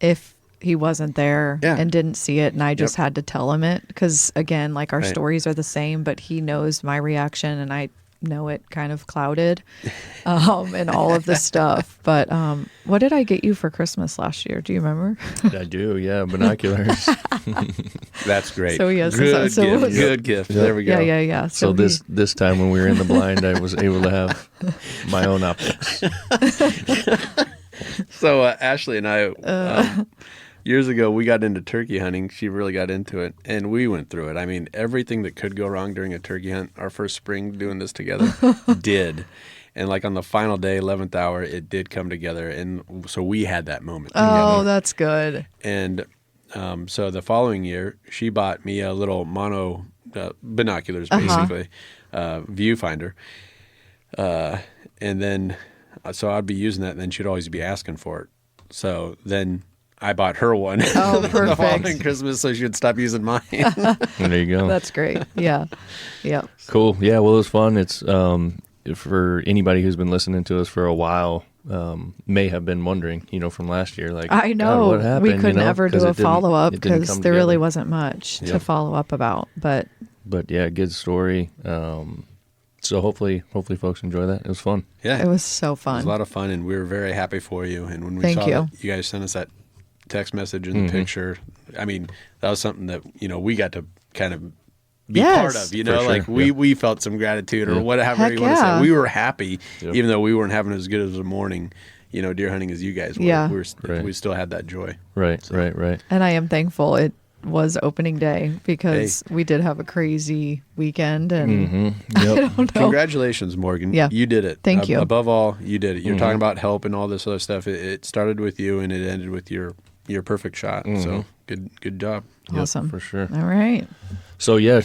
if he wasn't there Yeah. and didn't see it, and I just had to tell him it, because again, like our Right. stories are the same, but he knows my reaction and I know it kind of clouded and all of the stuff. But what did I get you for Christmas last year? Do you remember? I do, yeah, binoculars. That's great. So, yes, good so it gift. was- Good gift. There we go. Yeah. So he- this time when we were in the blind, I was able to have my own optics. So Ashley and I, years ago, we got into turkey hunting. She really got into it, and we went through it. I mean, everything that could go wrong during a turkey hunt, our first spring doing this together, did. And like on the final day, 11th hour, it did come together. And so we had that moment Oh, together. that's good. And so the following year, she bought me a little mono binoculars, basically, viewfinder. And then, so I'd be using that, and then she'd always be asking for it. So then I bought her one Oh, the following perfect. Christmas, so she would stop using mine. And there you go. That's great. Yeah. Yeah. Cool. Yeah, well, it was fun. It's for anybody who's been listening to us for a while, may have been wondering, from last year, like, I God, know what happened, we couldn't ever 'Cause do it a didn't- follow up it didn't because come there really together. wasn't much to Yep. follow up about. But But yeah, good story. So hopefully folks enjoy that. It was fun. Yeah. it was so It was fun. a lot of fun, and we were very happy for you. And when we Thank saw you. that you guys sent us that text message and the picture, I mean, that was something that, we got to kind of be Yes. part of, For sure, like we felt some gratitude or whatever Heck you want to yeah. say. We were happy, Yep. even though we weren't having as good as a morning, deer hunting as you guys were. Yeah. Right. We still had that joy. Right. And I am thankful it was opening day because we did have a crazy weekend and Yep. Congratulations, Morgan. Yeah. You did it. Thank you. Above all, you did it. You're talking about help and all this other stuff. It started with you and it ended with your perfect shot. So good job. awesome. for sure. All right. So yeah,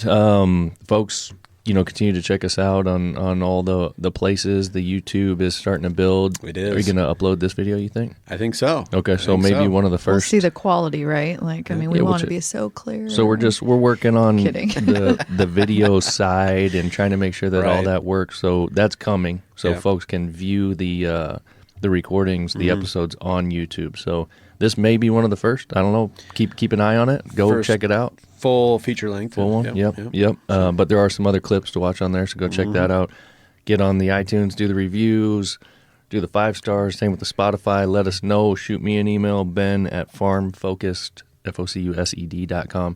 folks, continue to check us out on all the places. The YouTube is starting to build. It is. Are you going to upload this video, you think? I think so. Okay, I so think maybe one of the We'll first. see the quality, right? Like, I mean, we Yeah, we'll want to check- be so clear. So we're working on Kidding. the video side and trying to make sure that all Right. that works. So that's coming. So Yeah. folks can view the recordings, the episodes on YouTube. So this may be one of the first. I don't know. Keep an eye on it. Go First check it out. Full feature length. Full one. Yep. But there are some other clips to watch on there, so go check that out. Get on the iTunes, do the reviews, do the 5 stars. Same with the Spotify. Let us know. Shoot me an email, ben@farmfocused, FOCUSED.com.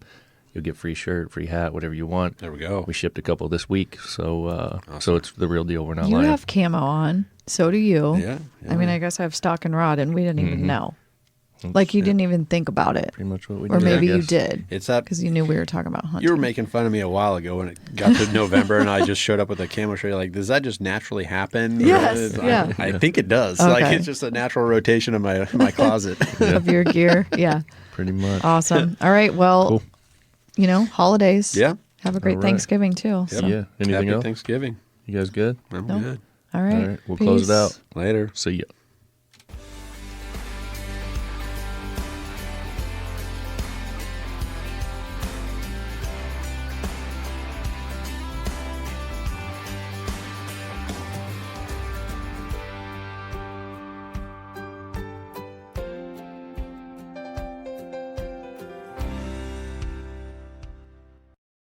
You'll get free shirt, free hat, whatever you want. There we go. We shipped a couple this week, so it's the real deal. We're not you lying. have camo on. So do you. Yeah. I mean, I guess I have stock and rod, and we didn't even know. Like, you didn't even think about it. Pretty much what we Or did. I maybe you guess. did. It's that Because you knew we were talking about hunting. you were making fun of me a while ago when it got to November and I just showed up with a camo shirt. You're like, does that just naturally happen? Yes, Or- yeah. I think it does. Like Okay. it's just a natural rotation of my closet. of your gear. Yeah. Pretty much. Awesome. All right. Well, Cool. holidays. Yeah. Have a great All right. Thanksgiving, too. Yep. So. Yeah. Anything Happy else? Thanksgiving. You guys good? I'm Nope. good. All right. All right. We'll close it Peace. out. Later. See ya.